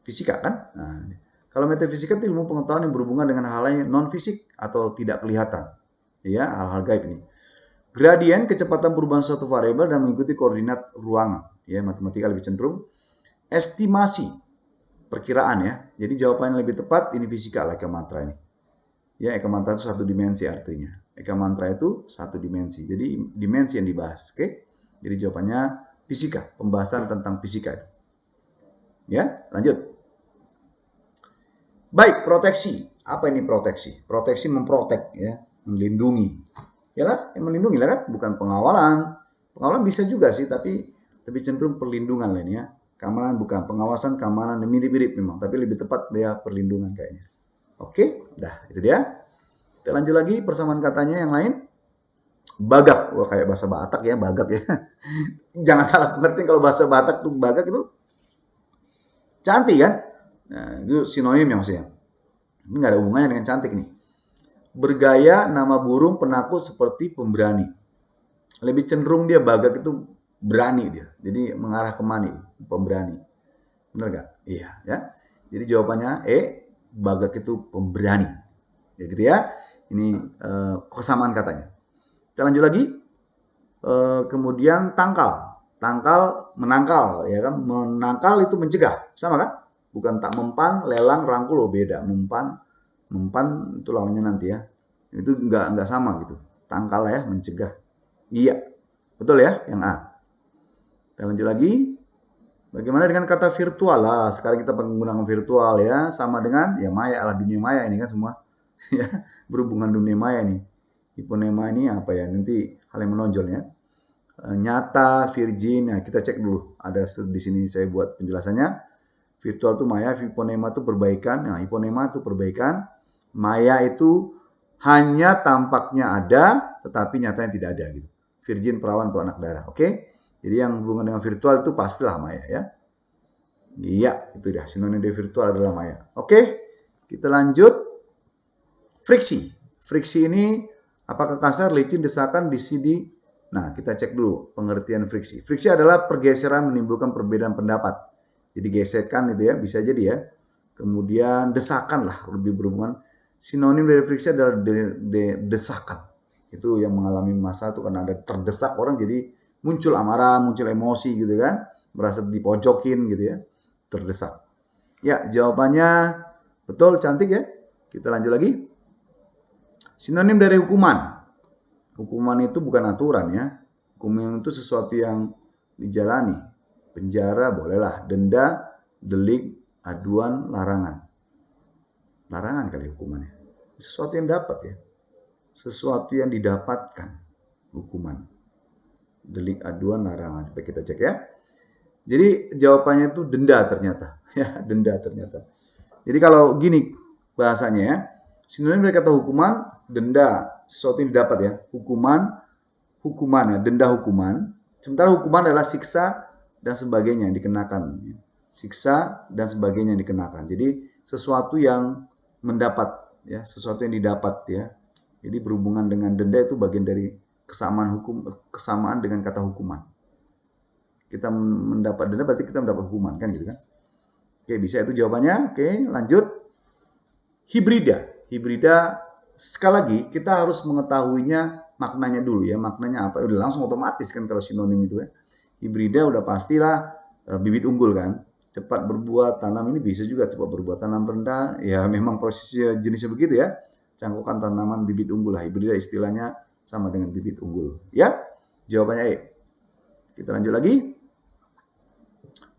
Fisika kan? Nah, kalau metafisika itu ilmu pengetahuan yang berhubungan dengan hal yang non-fisik atau tidak kelihatan. Ya, hal-hal gaib ini. Gradien, kecepatan perubahan suatu variabel dan mengikuti koordinat ruangan. Ya, matematika lebih cenderung. Estimasi, perkiraan ya. Jadi jawabannya lebih tepat, ini fisika lah Eka Mantra ini. Ya, Eka Mantra itu satu dimensi artinya. Eka Mantra itu satu dimensi. Jadi dimensi yang dibahas. Oke? Jadi jawabannya fisika, pembahasan tentang fisika itu. Ya, lanjut. Baik, proteksi. Apa ini proteksi? Proteksi memprotek ya, melindungi. Yalah, yang melindungi lah kan, bukan pengawalan. Pengawalan bisa juga sih, tapi lebih cenderung perlindungan lah ini ya. Keamanan bukan, pengawasan, keamanan mirip-mirip memang, tapi lebih tepat dia perlindungan kayaknya. Oke, dah itu dia. Kita lanjut lagi persamaan katanya yang lain. Bagak, wah kayak bahasa Batak ya, bagak ya. Jangan salah pengertian kalau bahasa Batak tuh bagak itu cantik kan? Nah, itu sinonim ya maksudnya. Ini nggak ada hubungannya dengan cantik nih. Bergaya, nama burung, penakut seperti pemberani. Lebih cenderung dia Bagak itu berani dia. Jadi mengarah ke mani, pemberani. Benar gak? Iya ya. Jadi jawabannya Bagak itu pemberani. Ya gitu ya. Ini kesamaan katanya. Kita lanjut lagi. Kemudian tangkal. Tangkal menangkal ya kan. Menangkal itu mencegah. Sama kan? Bukan tak mempan, lelang, rangkul beda. Mempan itu lawannya nanti ya. Itu enggak sama gitu. Tangkal ya, mencegah. Iya. Betul ya yang A. Kita lanjut lagi. Bagaimana dengan kata virtual lah? Sekarang kita menggunakan virtual ya, sama dengan ya maya lah, dunia maya ini kan semua ya berhubungan dunia maya nih. Hiponema ini apa ya? Nanti hal yang menonjol ya. Nyata, virgin. Nah, kita cek dulu. Ada di sini saya buat penjelasannya. Virtual itu maya, hiponema itu perbaikan. Nah, hiponema itu perbaikan. Maya itu hanya tampaknya ada, tetapi nyatanya tidak ada gitu. Virgin, perawan atau anak darah. Oke? Jadi yang hubungan dengan virtual itu pastilah maya ya. Iya, itu dah. Sinonim dari virtual adalah maya. Oke, kita lanjut. Friksi. Friksi ini apakah kasar, licin, desakan, disidi? Nah, kita cek dulu pengertian friksi. Friksi adalah pergeseran menimbulkan perbedaan pendapat. Jadi gesekan itu ya, bisa jadi ya. Kemudian desakan lah, lebih berhubungan. Sinonim dari friksi adalah desakan. Itu yang mengalami masalah itu karena ada terdesak orang jadi muncul amarah, muncul emosi gitu kan. Merasa dipojokin gitu ya. Terdesak. Ya, jawabannya betul, cantik ya. Kita lanjut lagi. Sinonim dari hukuman. Hukuman itu bukan aturan ya. Hukuman itu sesuatu yang dijalani. Penjara bolehlah. Denda, delik, aduan, larangan. Larangan kali hukumannya. Sesuatu yang dapat ya. Sesuatu yang didapatkan. Hukuman. Delik, aduan, larangan. Coba kita cek ya. Jadi jawabannya itu denda ternyata. Ya, denda ternyata. Jadi kalau gini bahasanya ya. Sinonim dari kata hukuman, denda. Sesuatu yang didapat ya. Hukuman ya. Denda hukuman. Sementara hukuman adalah siksa dan sebagainya yang dikenakan. Siksa dan sebagainya yang dikenakan. Jadi sesuatu yang mendapat ya. Sesuatu yang didapat ya. Jadi berhubungan dengan denda itu bagian dari kesamaan dengan kata hukuman. Kita mendapat denda berarti kita mendapat hukuman kan gitu kan. Oke, bisa itu jawabannya. Oke, lanjut. Hibrida sekali lagi kita harus mengetahuinya maknanya dulu ya. Maknanya apa? Udah langsung otomatis kan kalau sinonim itu ya. Hibrida udah pastilah bibit unggul kan. Cepat berbuah tanam ini bisa juga cepat berbuah tanam rendah. Ya memang prosesnya jenisnya begitu ya. Cangkukan tanaman bibit unggul lah. Hibrida istilahnya sama dengan bibit unggul. Ya, jawabannya E. Kita lanjut lagi.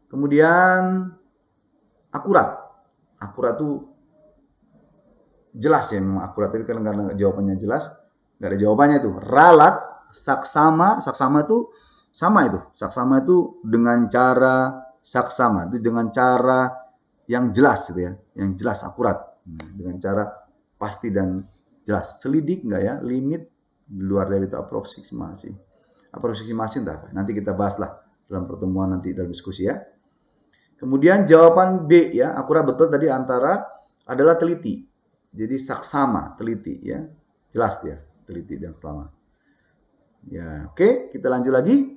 Kemudian akurat. Akurat tuh jelas ya memang akurat. Tapi karena jawabannya jelas, nggak ada jawabannya itu. Ralat, saksama itu sama itu. Saksama itu dengan cara saksama. Itu dengan cara yang jelas gitu ya. Yang jelas akurat. Dengan cara pasti dan jelas. Selidik nggak ya? Limit di luar dari itu aproksimasi. Aproksimasi entah. Nanti kita bahas lah dalam pertemuan nanti dalam diskusi ya. Kemudian jawaban B ya, akurat betul tadi antara adalah teliti. Jadi saksama, teliti ya. Jelas dia, teliti dan selama. Ya, oke, kita lanjut lagi.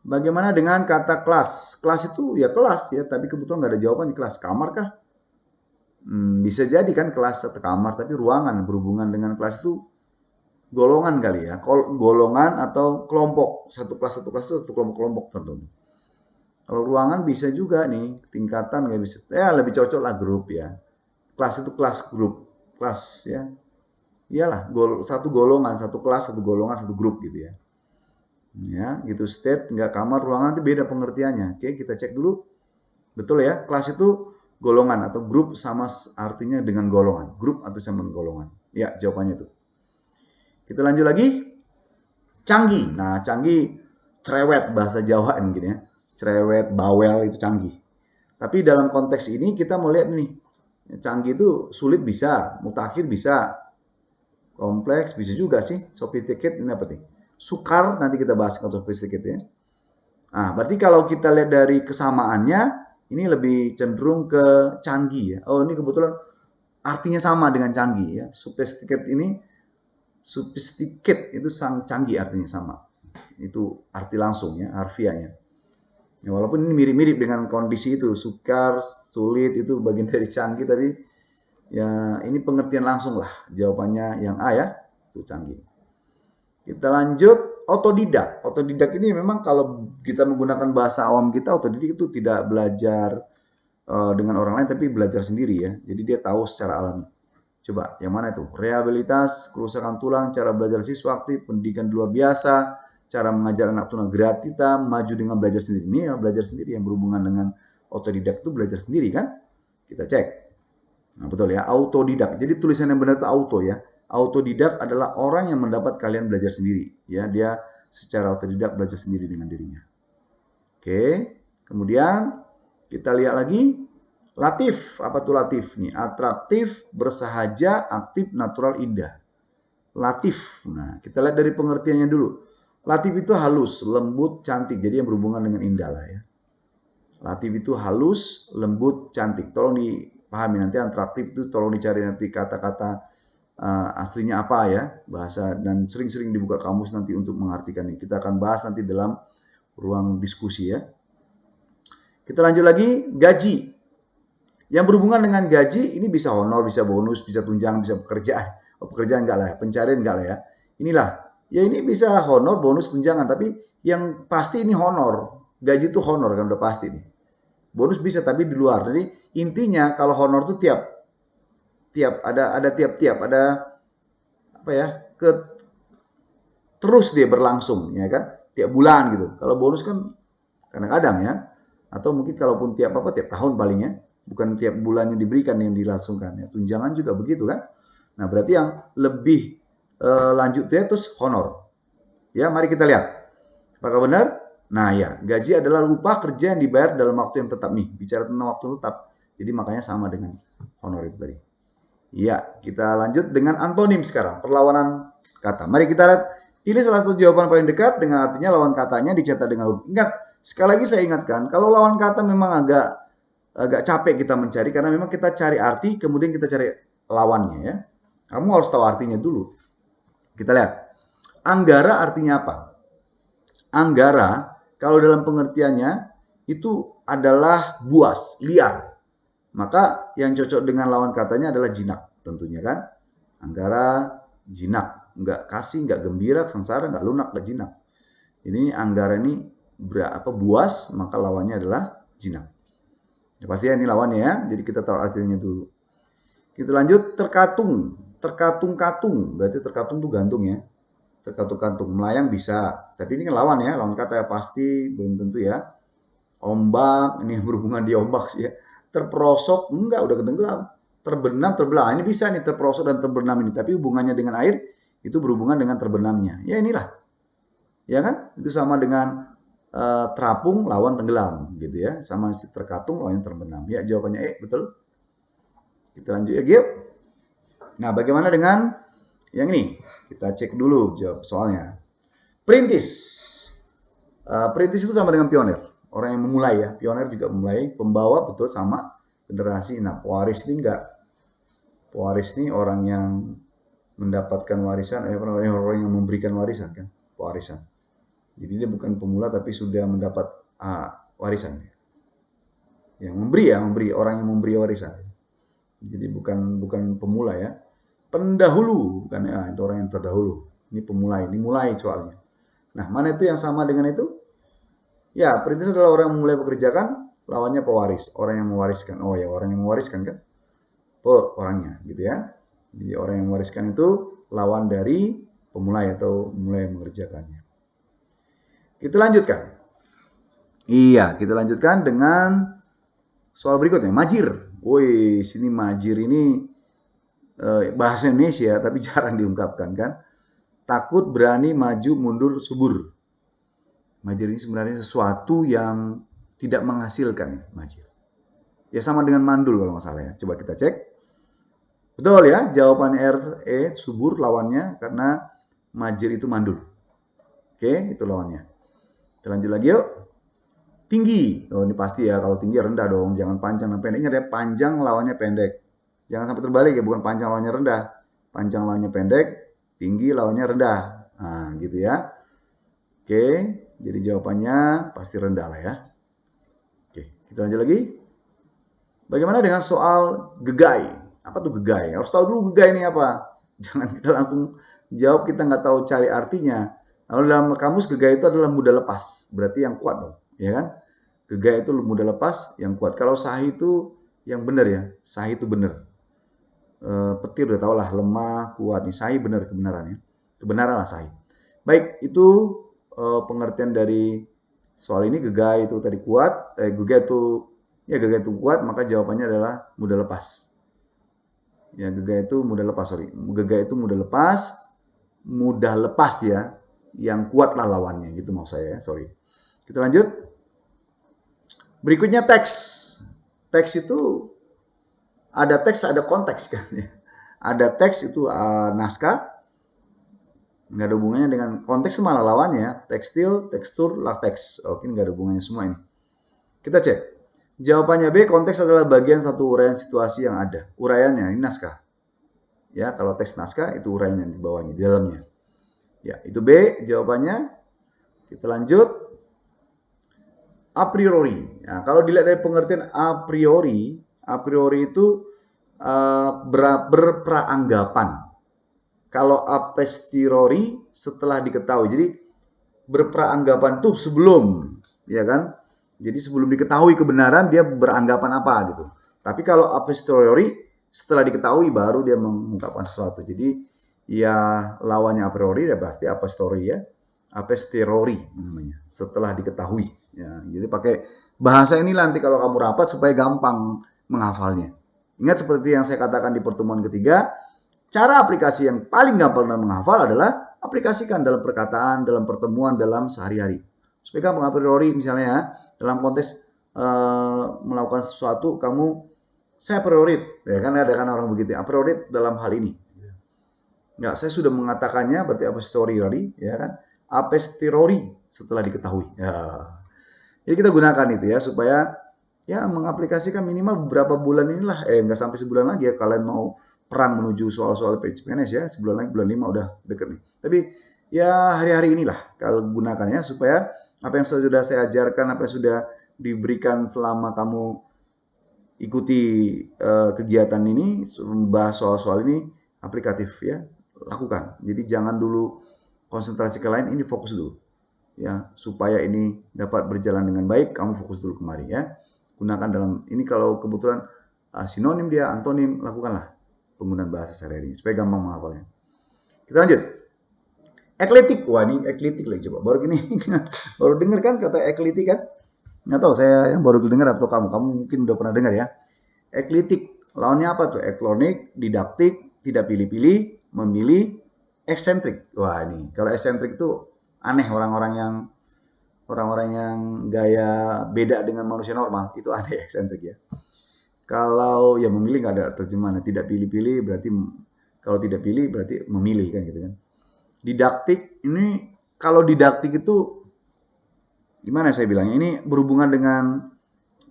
Bagaimana dengan kata kelas? Kelas itu ya kelas ya, tapi kebetulan nggak ada jawaban di kelas. Kamar kah? Bisa jadi kan kelas atau kamar, tapi ruangan berhubungan dengan kelas itu golongan kali ya. Golongan atau kelompok. Satu kelas itu satu kelompok tertentu. Kalau ruangan bisa juga nih, tingkatan nggak bisa. Ya lebih cocok lah grup ya. Kelas itu kelas grup. Kelas ya. Iyalah, satu golongan, satu kelas, satu golongan, satu grup gitu ya. Ya, gitu state, nggak kamar, ruangan itu beda pengertiannya. Oke, kita cek dulu. Betul ya, kelas itu golongan atau grup sama artinya dengan golongan. Grup atau sama dengan golongan. Ya, jawabannya itu. Kita lanjut lagi. Canggih. Nah, canggih cerewet bahasa Jawa gini ya. Cerewet, bawel itu canggih. Tapi dalam konteks ini kita mau lihat nih. Canggih itu sulit bisa, mutakhir bisa. Kompleks bisa juga sih. Sophisticated ini apa nih? Sukar nanti kita bahas kalau sophisticated ya. Nah, berarti kalau kita lihat dari kesamaannya ini lebih cenderung ke canggih ya. Oh, ini kebetulan artinya sama dengan canggih ya. Sophisticated itu sang canggih artinya sama. Itu arti langsung ya, harfiahnya. Ya, walaupun ini mirip-mirip dengan kondisi itu, sukar, sulit itu bagian dari canggih, tapi ya ini pengertian langsung lah. Jawabannya yang A ya, itu canggih. Kita lanjut, otodidak. Otodidak ini memang kalau kita menggunakan bahasa awam kita, otodidak itu tidak belajar dengan orang lain, tapi belajar sendiri ya. Jadi dia tahu secara alami. Coba, yang mana itu? Rehabilitas, kerusakan tulang, cara belajar siswa aktif, pendidikan luar biasa, cara mengajar anak tunagrahita, maju dengan belajar sendiri. Ini ya belajar sendiri yang berhubungan dengan otodidak itu belajar sendiri kan? Kita cek. Nah betul ya, autodidak. Jadi tulisan yang benar itu auto ya. Autodidak adalah orang yang mendapat kalian belajar sendiri. Ya, dia secara otodidak belajar sendiri dengan dirinya. Oke, kemudian kita lihat lagi. Latif, apa tuh latif? Nih, atraktif, bersahaja, aktif, natural, indah. Latif. Nah, kita lihat dari pengertiannya dulu. Latif itu halus, lembut, cantik. Jadi yang berhubungan dengan indah lah ya. Latif itu halus, lembut, cantik. Tolong dipahami nanti atraktif itu tolong dicari nanti kata-kata aslinya apa ya, bahasa, dan sering-sering dibuka kamus nanti untuk mengartikan ini. Kita akan bahas nanti dalam ruang diskusi ya. Kita lanjut lagi, gaji. Yang berhubungan dengan gaji ini bisa honor, bisa bonus, bisa tunjangan, bisa pekerjaan. Oh, pekerjaan enggak lah ya, pencarian enggak lah ya. Inilah, ya ini bisa honor, bonus, tunjangan, tapi yang pasti ini honor. Gaji itu honor kan udah pasti nih. Bonus bisa tapi di luar. Jadi intinya kalau honor itu tiap ada apa ya? Terus dia berlangsung ya kan? Tiap bulan gitu. Kalau bonus kan kadang-kadang ya. Atau mungkin kalaupun tiap tahun palingnya. Bukan tiap bulannya diberikan yang dilangsungkan ya. Tunjangan juga begitu kan. Nah berarti yang lebih lanjutnya terus honor. Ya mari kita lihat. Apakah benar? Nah ya, gaji adalah upah kerja yang dibayar dalam waktu yang tetap nih. Bicara tentang waktu tetap. Jadi makanya sama dengan honor itu tadi. Ya, kita lanjut dengan antonim sekarang. Perlawanan kata. Mari kita lihat. Pilih salah satu jawaban paling dekat dengan artinya lawan katanya dicatat dengan huruf. Ingat, sekali lagi saya ingatkan. Kalau lawan kata memang agak capek kita mencari karena memang kita cari arti kemudian kita cari lawannya ya. Kamu harus tahu artinya dulu. Kita lihat. Anggara artinya apa? Anggara kalau dalam pengertiannya itu adalah buas, liar. Maka yang cocok dengan lawan katanya adalah jinak tentunya kan. Anggara jinak, enggak kasih, enggak gembira, sengsara, enggak lunak, enggak jinak. Ini anggara ini buas, maka lawannya adalah jinak. Ya, pasti ini lawannya ya. Jadi kita tahu artinya dulu. Kita lanjut terkatung. Terkatung-katung. Berarti terkatung itu gantung ya. Terkatung-katung. Melayang bisa. Tapi ini kan lawan ya. Lawan kata ya pasti belum tentu ya. Ombak. Ini berhubungan di ombak sih ya. Terperosok. Enggak, udah tenggelam. Terbenam, terbelah. Ini bisa nih terperosok dan terbenam ini. Tapi hubungannya dengan air itu berhubungan dengan terbenamnya. Ya inilah. Ya kan? Itu sama dengan terapung lawan tenggelam gitu ya, sama si terkatung lawan terbenam. Ya jawabannya betul. Kita lanjut ya Gio. Nah bagaimana dengan yang ini? Kita cek dulu jawab soalnya. Perintis. Perintis itu sama dengan pionir. Orang yang memulai ya. Pionir juga memulai. Pembawa betul sama generasi. Nah pewaris ini enggak. Pewaris ini orang yang mendapatkan warisan. Orang yang memberikan warisan kan. Pewarisan. Jadi dia bukan pemula tapi sudah mendapat warisan. Yang memberi orang yang memberi warisan. Jadi bukan pemula ya. Pendahulu bukan ya, itu orang yang terdahulu. Ini pemulai, ini mulai soalnya. Nah, mana itu yang sama dengan itu? Ya, perintis adalah orang yang memulai pekerjaan, lawannya pewaris, orang yang mewariskan. Oh ya, orang yang mewariskan kan? Orangnya gitu ya. Jadi orang yang mewariskan itu lawan dari pemulai atau mulai mengerjakannya. Kita lanjutkan. Iya, kita lanjutkan dengan soal berikutnya. Majir. Woi, sini majir ini bahasa Indonesia tapi jarang diungkapkan kan. Takut, berani, maju, mundur, subur. Majir ini sebenarnya sesuatu yang tidak menghasilkan. Majir. Ya sama dengan mandul kalau nggak salah ya. Coba kita cek. Betul ya, jawaban RE, subur lawannya karena majir itu mandul. Oke, itu lawannya. Kita lanjut lagi yuk. Tinggi. Oh ini pasti ya. Kalau tinggi rendah dong. Jangan panjang dan pendek. Ingat ya. Panjang lawannya pendek. Jangan sampai terbalik ya. Bukan panjang lawannya rendah. Panjang lawannya pendek. Tinggi lawannya rendah. Nah gitu ya. Oke, jadi jawabannya pasti rendah lah ya. Oke, kita lanjut lagi. Bagaimana dengan soal gegai? Apa tuh gegai? Harus tahu dulu gegai ini apa. Jangan kita langsung jawab, kita nggak tahu cari artinya. Lalu dalam kamus gegai itu adalah mudah lepas. Berarti yang kuat dong, ya kan? Gegai itu mudah lepas, yang kuat. Kalau sahih itu yang benar ya. Sahih itu benar. Petir udah tau lah, lemah, kuat. Nih, sahih benar kebenarannya. Kebenaran lah sahih. Baik, itu pengertian dari soal ini. Gegai itu tadi kuat. Gegai itu kuat, maka jawabannya adalah mudah lepas. Ya, gegai itu mudah lepas, Gegai itu mudah lepas ya. Yang kuat lah lawannya, gitu mau saya, Kita lanjut. Berikutnya teks. Teks itu ada teks, ada konteks kan ya. Ada teks itu naskah. Nggak ada hubungannya dengan konteks, malah lawannya. Tekstil, tekstur, lateks. Oke, nggak ada hubungannya semua ini. Kita cek. Jawabannya B, konteks adalah bagian satu uraian situasi yang ada. Uraiannya, ini naskah. Ya, kalau teks naskah itu uraiannya di bawahnya, di dalamnya. Ya, itu B jawabannya. Kita lanjut. A priori. Nah, kalau dilihat dari pengertian a priori itu berperanggapan. Kalau a posteriori setelah diketahui. Jadi berperanggapan tuh sebelum, ya kan? Jadi sebelum diketahui kebenaran dia beranggapan apa gitu. Tapi kalau a posteriori setelah diketahui baru dia mengungkapkan sesuatu. Jadi ya lawannya a priori ya pasti a posteriori ya. A posteriori namanya, setelah diketahui. Ya, jadi pakai bahasa ini nanti kalau kamu rapat supaya gampang menghafalnya. Ingat seperti yang saya katakan di pertemuan ketiga, cara aplikasi yang paling gampang dalam menghafal adalah aplikasikan dalam perkataan, dalam pertemuan, dalam sehari-hari. Supaya gampang. A priori misalnya dalam konteks melakukan sesuatu, saya priorit, ya kan ada kan orang begitu, a priori dalam hal ini. Enggak, saya sudah mengatakannya, berarti a posteriori, ya kan? A posteriori setelah diketahui. Ya. Jadi kita gunakan itu ya supaya ya mengaplikasikan minimal beberapa bulan inilah, nggak sampai sebulan lagi ya kalian mau perang menuju soal-soal PNS ya, sebulan lagi bulan 5 udah deket nih. Tapi ya hari-hari inilah kalau gunakannya supaya apa yang sudah saya ajarkan, apa yang sudah diberikan selama kamu ikuti kegiatan ini, membahas soal-soal ini aplikatif ya, lakukan. Jadi jangan dulu konsentrasi ke lain, ini fokus dulu. Ya, supaya ini dapat berjalan dengan baik, kamu fokus dulu kemari ya. Gunakan dalam ini kalau kebetulan sinonim dia, antonim, lakukanlah penggunaan bahasa sehari-hari supaya gampang menghafalnya. Kita lanjut. Ekletik, wah ini ekletik lagi coba. Baru dengar kan kata ekletik kan? Nggak tahu saya yang baru dengar atau kamu mungkin udah pernah dengar ya. Ekletik, lawannya apa tuh? Eklonik, didaktik, tidak pilih-pilih, memilih, eksentrik. Wah ini, kalau eksentrik itu aneh, orang-orang yang gaya beda dengan manusia normal, itu aneh eksentrik ya. Kalau ya memilih nggak ada terjemahan, tidak pilih-pilih berarti, kalau tidak pilih berarti memilih kan gitu kan. Didaktik ini, kalau didaktik itu gimana saya bilangnya, ini berhubungan dengan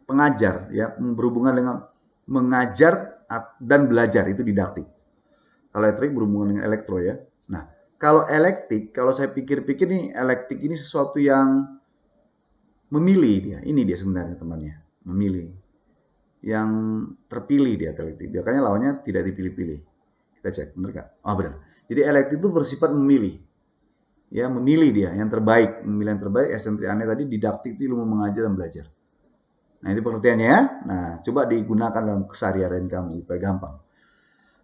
pengajar ya, berhubungan dengan mengajar dan belajar, itu didaktik. Kalau elektrik berhubungan dengan elektro ya. Nah, kalau elektik, kalau saya pikir-pikir nih, elektik ini sesuatu yang memilih dia. Ini dia sebenarnya temannya, memilih. Yang terpilih dia elektik. Biasanya lawannya tidak dipilih-pilih. Kita cek, benar gak? Oh benar. Jadi elektik itu bersifat memilih. Ya, memilih dia yang terbaik, memilih yang terbaik. Eksentriannya tadi didaktik itu ilmu mengajar dan belajar. Nah, itu pengertiannya ya. Nah, coba digunakan dalam keseharian kamu supaya gampang.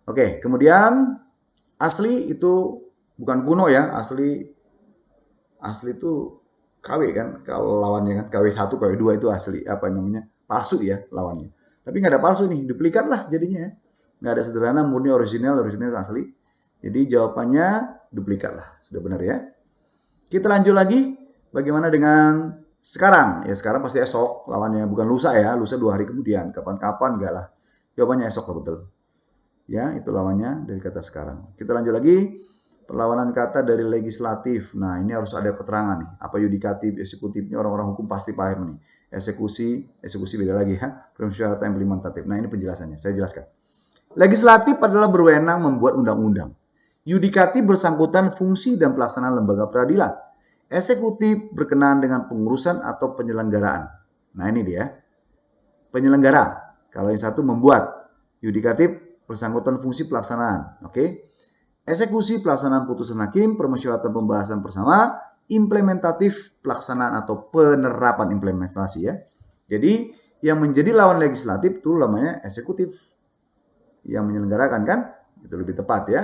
Oke, kemudian asli itu bukan kuno ya, asli itu KW kan, kalau lawannya kan KW1, KW2 itu asli, apa namanya, palsu ya lawannya. Tapi nggak ada palsu nih, duplikat lah jadinya ya. Nggak ada sederhana, murni orisinal asli. Jadi jawabannya duplikat lah, sudah benar ya. Kita lanjut lagi, bagaimana dengan sekarang? Ya sekarang pasti esok lawannya, bukan lusa ya, lusa 2 hari kemudian, kapan-kapan enggak lah. Jawabannya esok lah betul. Ya, itu lawannya dari kata sekarang. Kita lanjut lagi. Perlawanan kata dari legislatif. Nah, ini harus ada keterangan nih. Apa yudikatif, eksekutif, ini orang-orang hukum pasti paham nih. Eksekusi beda lagi ya. Persyaratan implementatif. Nah, ini penjelasannya. Saya jelaskan. Legislatif adalah berwenang membuat undang-undang. Yudikatif bersangkutan fungsi dan pelaksanaan lembaga peradilan. Eksekutif berkenaan dengan pengurusan atau penyelenggaraan. Nah ini dia. Penyelenggara. Kalau yang satu membuat. Yudikatif bersangkutan fungsi pelaksanaan. Oke. Eksekusi pelaksanaan putusan hakim, permusyawaratan pembahasan bersama, implementatif pelaksanaan atau penerapan implementasi ya. Jadi yang menjadi lawan legislatif itu namanya eksekutif. Yang menyelenggarakan kan? Itu lebih tepat ya.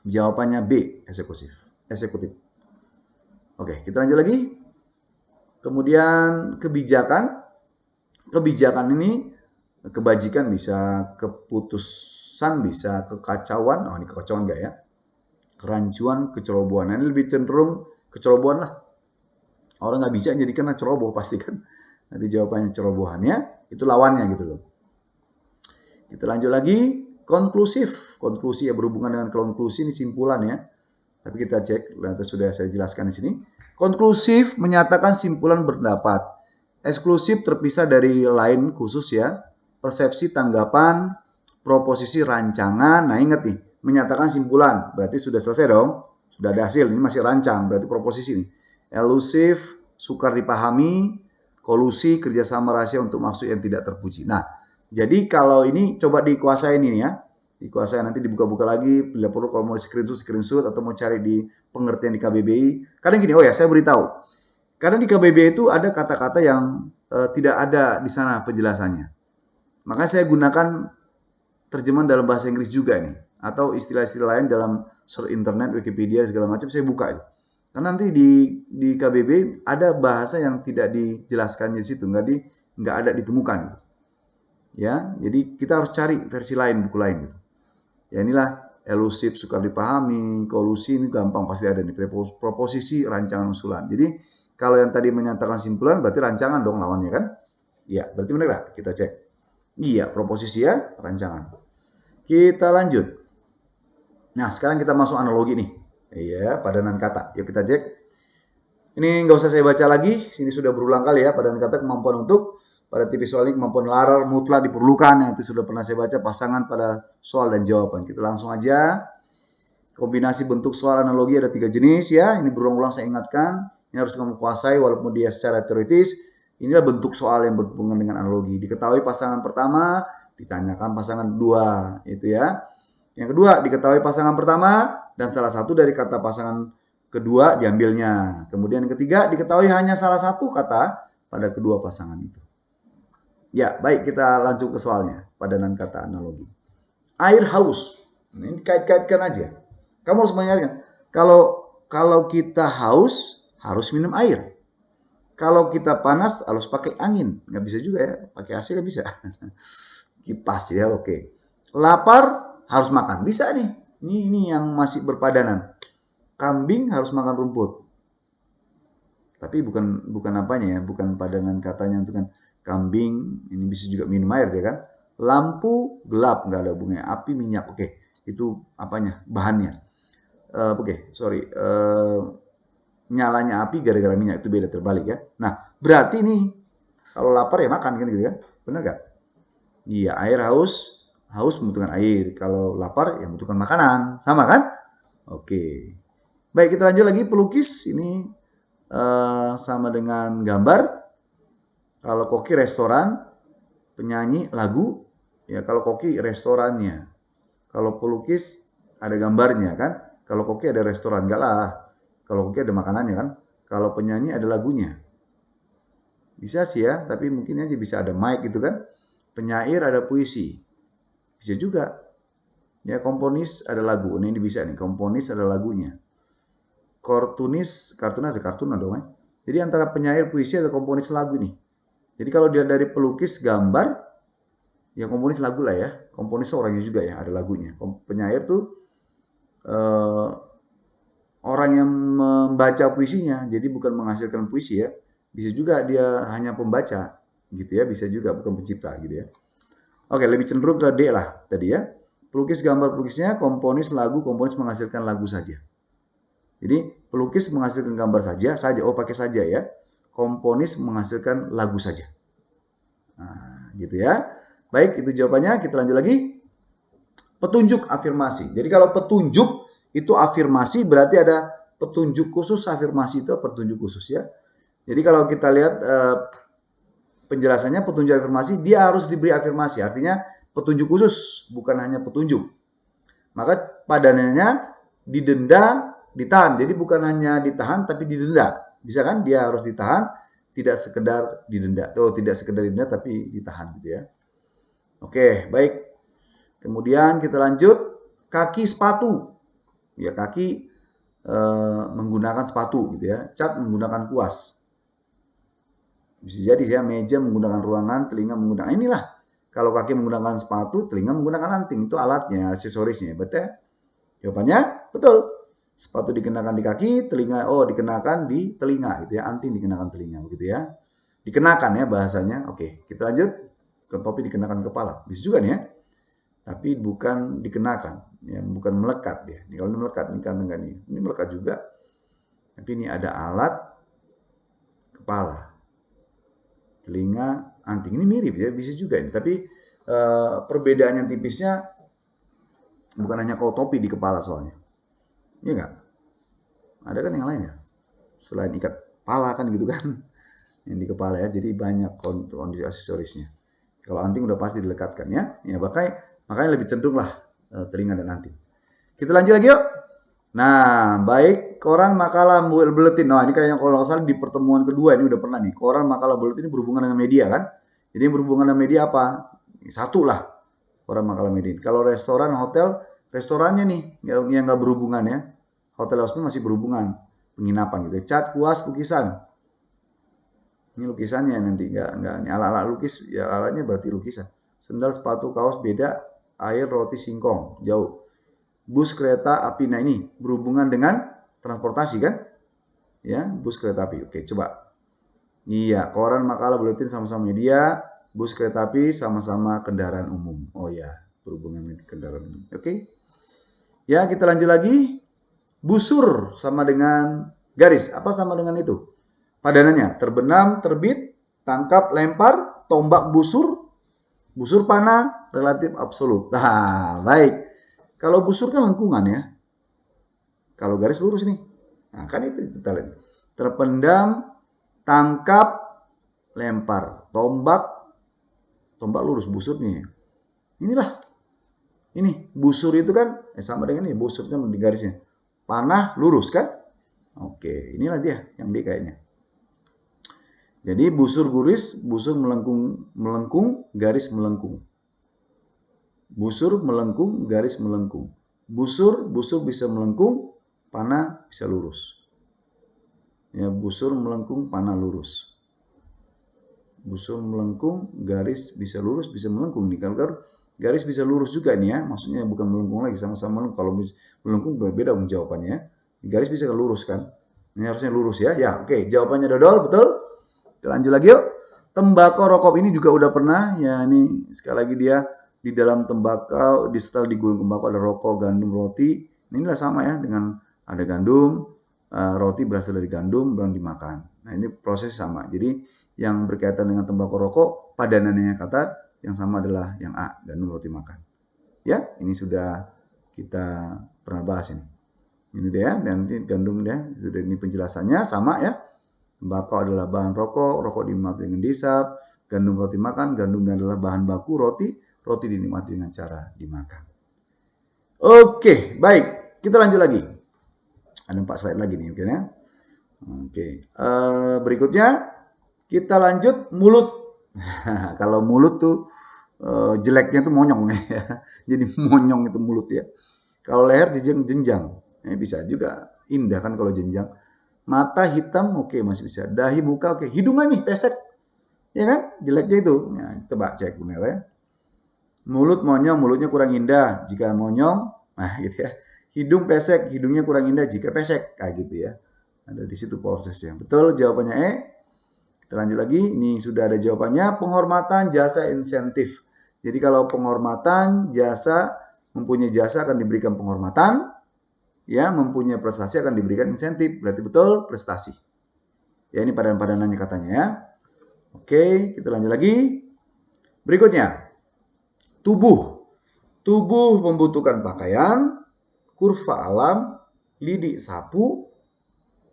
Jawabannya B, eksekutif. Oke, kita lanjut lagi. Kemudian kebijakan. Kebijakan ini kebajikan bisa, keputusan bisa, kekacauan. Oh, ini kekacauan enggak ya? Kerancuan, kecerobohan. Nah, ini lebih cenderung kecerobohan lah. Orang nggak bisa jadi kena ceroboh pasti kan. Nanti jawabannya cerobohannya, itu lawannya gitu loh. Kita lanjut lagi, konklusif. Konklusi ya berhubungan dengan konklusi ini simpulan ya. Tapi kita cek, nanti sudah saya jelaskan di sini. Konklusif menyatakan simpulan berpendapat. Eksklusif terpisah dari lain khusus ya. Persepsi, tanggapan, proposisi, rancangan. Nah ingat nih, menyatakan simpulan. Berarti sudah selesai dong. Sudah ada hasil, ini masih rancang. Berarti proposisi nih. Elusif, sukar dipahami. Kolusi, kerjasama rahasia untuk maksud yang tidak terpuji. Nah, jadi kalau ini coba dikuasain ini ya. Dikuasain nanti dibuka-buka lagi. Bila perlu kalau mau screenshot atau mau cari di pengertian di KBBI. Kadang gini, oh ya saya beritahu. Karena di KBBI itu ada kata-kata yang tidak ada di sana penjelasannya. Makanya saya gunakan terjemahan dalam bahasa Inggris juga nih. Atau istilah-istilah lain dalam search internet, Wikipedia, segala macam saya buka itu. Karena nanti di KBBI ada bahasa yang tidak dijelaskan di situ. Nggak ada ditemukan. Ya, jadi kita harus cari versi lain, buku lain gitu. Ya inilah elusif, sukar dipahami, kolusi ini gampang pasti ada nih, proposisi, rancangan usulan. Jadi kalau yang tadi menyatakan simpulan berarti rancangan dong lawannya kan? Iya, berarti benar nggak? Kita cek. Iya, proposisi ya, rancangan. Kita lanjut. Nah, sekarang kita masuk analogi nih. Iya, padanan kata. Yuk kita cek. Ini nggak usah saya baca lagi. Sini sudah berulang kali ya, padanan kata kemampuan untuk. Pada tipe soal ini kemampuan larar mutlak diperlukan. Nah, itu sudah pernah saya baca pasangan pada soal dan jawaban. Kita langsung aja. Kombinasi bentuk soal analogi ada 3 jenis ya. Ini berulang-ulang saya ingatkan. Ini harus kamu kuasai walaupun dia secara teoritis. Inilah bentuk soal yang berhubungan dengan analogi. Diketahui pasangan pertama, ditanyakan pasangan kedua. Itu ya. Yang kedua, diketahui pasangan pertama dan salah satu dari kata pasangan kedua diambilnya. Kemudian yang ketiga, diketahui hanya salah satu kata pada kedua pasangan itu. Ya, baik kita lanjut ke soalnya. Padanan kata analogi. Air haus. Ini kait-kaitkan aja. Kamu harus mengingatkan. Kalau kita haus, harus minum air. Kalau kita panas, harus pakai angin. Nggak bisa juga ya. Pakai AC nggak bisa. Kipas ya, oke. Lapar, harus makan. Bisa nih. Ini yang masih berpadanan. Kambing harus makan rumput. Tapi bukan apanya ya. Bukan padanan katanya untuk kan. Kambing, ini bisa juga minum air ya kan. Lampu gelap, nggak ada hubungannya. Api minyak, oke. Itu apanya? Bahannya. Nyalanya api gara-gara minyak, itu beda terbalik ya. Nah, berarti nih kalau lapar ya makan kan gitu kan. Benar nggak? Iya, air haus membutuhkan air. Kalau lapar ya membutuhkan makanan. Sama kan? Oke. Baik, kita lanjut lagi. Pelukis ini sama dengan gambar. Kalau koki restoran, penyanyi lagu, ya kalau koki restorannya. Kalau pelukis ada gambarnya kan. Kalau koki ada restoran, enggak lah. Kalau koki ada makanannya kan. Kalau penyanyi ada lagunya. Bisa sih ya, tapi mungkin aja bisa ada mic gitu kan. Penyair ada puisi. Bisa juga. Ya komponis ada lagu. Ini bisa nih, komponis ada lagunya. Kartun dong ya. Jadi antara penyair puisi atau komponis lagu nih. Jadi kalau dia dari pelukis gambar, ya komponis lagu lah ya. Komponis orangnya juga ya, ada lagunya. Penyair tuh orang yang membaca puisinya, jadi bukan menghasilkan puisi ya. Bisa juga dia hanya pembaca, gitu ya. Bisa juga bukan pencipta gitu ya. Oke, lebih cenderung ke D lah tadi ya. Pelukis gambar pelukisnya, komponis lagu, komponis menghasilkan lagu saja. Jadi pelukis menghasilkan gambar saja, pakai saja ya. Komponis menghasilkan lagu saja. Nah, gitu ya. Baik, itu jawabannya. Kita lanjut lagi. Petunjuk afirmasi. Jadi kalau petunjuk itu afirmasi berarti ada petunjuk khusus afirmasi itu petunjuk khusus ya. Jadi kalau kita lihat penjelasannya petunjuk afirmasi, dia harus diberi afirmasi. Artinya petunjuk khusus, bukan hanya petunjuk. Maka padanannya didenda, ditahan. Jadi bukan hanya ditahan tapi didenda. Bisa kan? Dia harus ditahan, tidak sekedar didenda. Tidak sekedar didenda tapi ditahan gitu ya. Oke, baik. Kemudian kita lanjut, kaki sepatu. Ya, kaki menggunakan sepatu gitu ya. Cat menggunakan kuas. Bisa jadi ya, meja menggunakan ruangan, telinga menggunakan inilah. Kalau kaki menggunakan sepatu, telinga menggunakan anting. Itu alatnya, aksesorisnya. Betul? Jawabannya betul. Sepatu dikenakan di kaki, telinga dikenakan di telinga gitu ya. Anting dikenakan telinga begitu ya. Dikenakan ya bahasanya. Oke, kita lanjut ke topi dikenakan kepala. Bisa juga nih ya. Tapi bukan dikenakan, ya, bukan melekat dia. Ini kalau ini melekat, ini kan enggak nih. Ini melekat juga. Tapi ini ada alat kepala, telinga, anting. Ini mirip ya, bisa juga ini. Tapi perbedaan yang tipisnya bukan hanya kalau topi di kepala soalnya. Iya enggak? Ada kan yang lain ya? Selain ikat kepala kan gitu kan. Yang di kepala ya. Jadi banyak kondisi aksesorisnya. Kalau anting udah pasti dilekatkan ya. Ya makanya lebih cenderung lah telinga dan anting. Kita lanjut lagi yuk. Nah, baik, koran, makalah, buletin. Nah, ini kayaknya kalau nggak salah di pertemuan kedua ini udah pernah nih. Koran, makalah, buletin ini berhubungan dengan media kan. Jadi berhubungan dengan media apa? Satu lah. Koran, makalah, media. Kalau restoran, hotel, restorannya nih yang nggak berhubungan ya. Hotel hospital masih berhubungan. Penginapan gitu. Cat, kuas, lukisan. Ini lukisannya nanti nggak ini ala-ala lukis ya, alatnya berarti lukisan. Sendal, sepatu, kaos beda, air, roti, singkong, jauh. Bus, kereta api, nah ini berhubungan dengan transportasi kan? Ya, bus, kereta api. Oke, coba. Iya, koran, makalah, buletin sama-sama media, bus, kereta api sama-sama kendaraan umum. Oh ya, berhubungan dengan kendaraan umum. Oke. Ya, kita lanjut lagi. Busur sama dengan garis. Apa sama dengan itu? Padanannya terbenam, terbit, tangkap, lempar, tombak, busur, busur panah, relatif, absolut. Nah, baik. Kalau busur kan lengkungan ya. Kalau garis lurus nih. Nah, kan itu kita lihat. Terpendam, tangkap, lempar, tombak lurus, busur nih. Inilah. Ini busur itu kan sama dengan ini, busurnya di garisnya. Panah lurus kan? Oke, inilah dia yang D kayaknya. Jadi busur guris, busur melengkung, garis melengkung. Busur melengkung, garis melengkung. Busur bisa melengkung, panah bisa lurus. Ya, busur melengkung, panah lurus. Busur melengkung, garis bisa lurus, bisa melengkung. Ini kalau garis bisa lurus juga nih ya, maksudnya bukan melengkung lagi, sama-sama melengkung. Kalau melengkung berbeda jawabannya ya. Garis bisa lurus kan? Ini harusnya lurus ya. Ya, oke, jawabannya dodol, betul. Kita lanjut lagi yuk. Tembakau rokok ini juga udah pernah ya, ini sekali lagi dia di dalam tembakau, di setel digulung tembakau ada rokok, gandum, roti. Inilah sama ya dengan ada gandum, roti berasal dari gandum dan dimakan. Nah, ini proses sama. Jadi yang berkaitan dengan tembakau rokok, padanannya kata yang sama adalah yang A, gandum, roti, makan. Ya, ini sudah kita pernah bahas ini. Ini dia, dan gandum dia, sudah ini penjelasannya sama ya. Tembakau adalah bahan rokok, rokok dinikmati dengan dihisap, gandum, roti, makan, gandum adalah bahan baku roti, roti dinikmati dengan cara dimakan. Oke, baik, kita lanjut lagi. Ada 4 slide lagi nih, ya. Oke, berikutnya kita lanjut mulut. Kalau mulut tuh jeleknya tuh monyong nih ya. Jadi monyong itu mulut ya. Kalau leher jenjang, bisa juga indah kan kalau jenjang. Mata hitam, oke, masih bisa. Dahi, muka, oke. Hidungnya nih pesek, ya kan? Jeleknya itu. Nah, coba cek benar ya. Mulut monyong, mulutnya kurang indah jika monyong. Nah, gitu ya. Hidung pesek, hidungnya kurang indah jika pesek. Kayak gitu ya. Ada di situ prosesnya. Betul, jawabannya E. Kita lanjut lagi. Ini sudah ada jawabannya. Penghormatan, jasa, insentif. Jadi kalau penghormatan, jasa, mempunyai jasa akan diberikan penghormatan. Ya, mempunyai prestasi akan diberikan insentif. Berarti betul prestasi. Ya, ini padanannya katanya ya. Oke, kita lanjut lagi. Berikutnya. Tubuh. Tubuh membutuhkan pakaian, kurva alam, lidik sapu,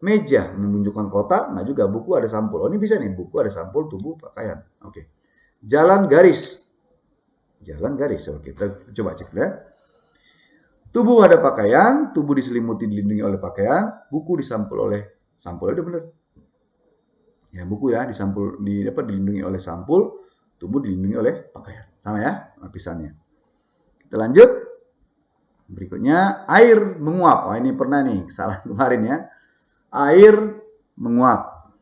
Meja menunjukkan kotak, nggak juga. Buku ada sampul. Oh ini bisa nih, buku ada sampul, tubuh, pakaian. Oke. Jalan garis. Jalan garis. Oke, kita coba cek ya. Tubuh ada pakaian, tubuh diselimuti dilindungi oleh pakaian, buku disampul oleh sampul. Itu benar. Ya, buku ya disampul dilindungi oleh sampul, tubuh dilindungi oleh pakaian. Sama ya lapisannya. Kita lanjut. Berikutnya air menguap. Oh ini pernah nih, salah kemarin ya. Air menguap.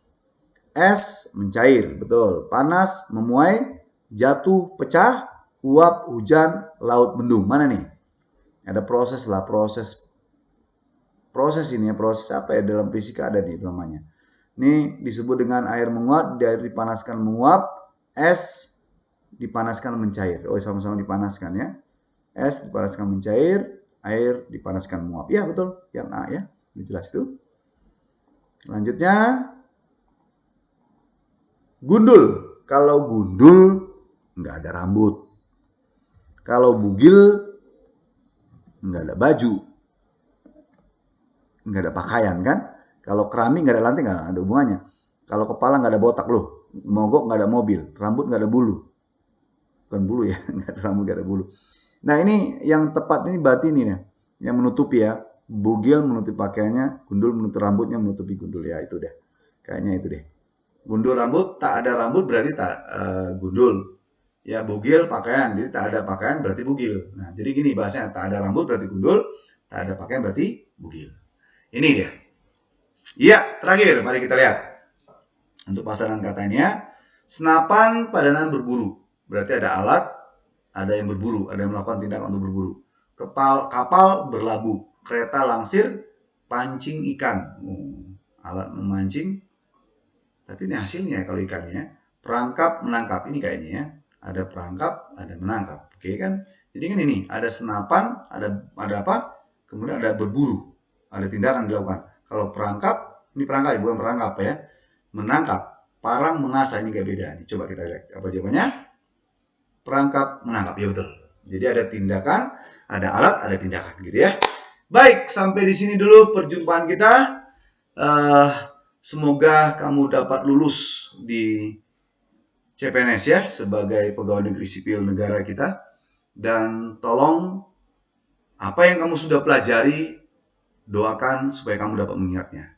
Es mencair, betul. Panas memuai, jatuh pecah, uap hujan, laut mendung. Mana nih? Ada proses lah, proses ini ya, proses apa ya dalam fisika ada nih namanya. Ini disebut dengan air menguap, air dipanaskan menguap, es dipanaskan mencair. Oh sama-sama dipanaskan ya. Es dipanaskan mencair, air dipanaskan menguap. Ya betul, yang A ya, ini jelas itu. Selanjutnya gundul. Kalau gundul nggak ada rambut. Kalau bugil nggak ada baju, nggak ada pakaian kan. Kalau keramik nggak ada lantai, nggak ada hubungannya. Kalau kepala nggak ada botak loh, mogok nggak ada mobil, rambut nggak ada bulu, bukan bulu ya, nggak ada rambut nggak ada bulu. Nah ini yang tepat ini berarti ini nih, yang menutupi ya. Bugil menutupi pakaiannya, gundul menutupi rambutnya, menutupi gundul ya itu deh. Kayaknya itu deh. Gundul rambut, tak ada rambut berarti tak gundul. Ya bugil pakaian, jadi tak ada pakaian berarti bugil. Nah jadi gini bahasanya, tak ada rambut berarti gundul, tak ada pakaian berarti bugil. Ini dia. Iya, terakhir mari kita lihat. Untuk pasangan katanya, senapan padanan berburu. Berarti ada alat, ada yang berburu, ada yang melakukan tindakan untuk berburu. Kapal berlabuh, kereta langsir, pancing ikan. Alat memancing. Tapi ini hasilnya kalau ikannya. Perangkap menangkap, ini kayaknya ya. Ada perangkap, ada menangkap. Oke kan? Jadi kan ini, ada senapan, ada apa? Kemudian ada berburu. Ada tindakan dilakukan. Kalau perangkap, ini perangkap bukan perangkap ya. Menangkap, parang mengasah, ini gak beda. Ini coba kita lihat apa jawabannya. Perangkap menangkap, ya betul. Jadi ada tindakan, ada alat, ada tindakan gitu ya. Baik, sampai di sini dulu perjumpaan kita. Semoga kamu dapat lulus di CPNS ya sebagai pegawai negeri sipil negara kita. Dan tolong apa yang kamu sudah pelajari, doakan supaya kamu dapat mengingatnya.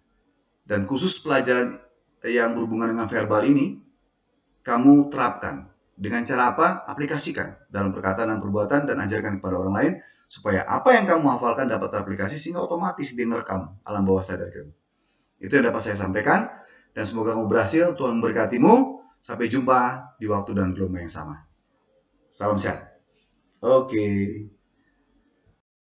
Dan khusus pelajaran yang berhubungan dengan verbal ini, kamu terapkan. Dengan cara apa? Aplikasikan dalam perkataan dan perbuatan dan ajarkan kepada orang lain. Supaya apa yang kamu hafalkan dapat teraplikasi sehingga otomatis dia merekam alam bawah sadar kamu. Itu yang dapat saya sampaikan. Dan semoga kamu berhasil. Tuhan memberkatimu. Sampai jumpa di waktu dan gelombang yang sama. Salam sehat. Oke.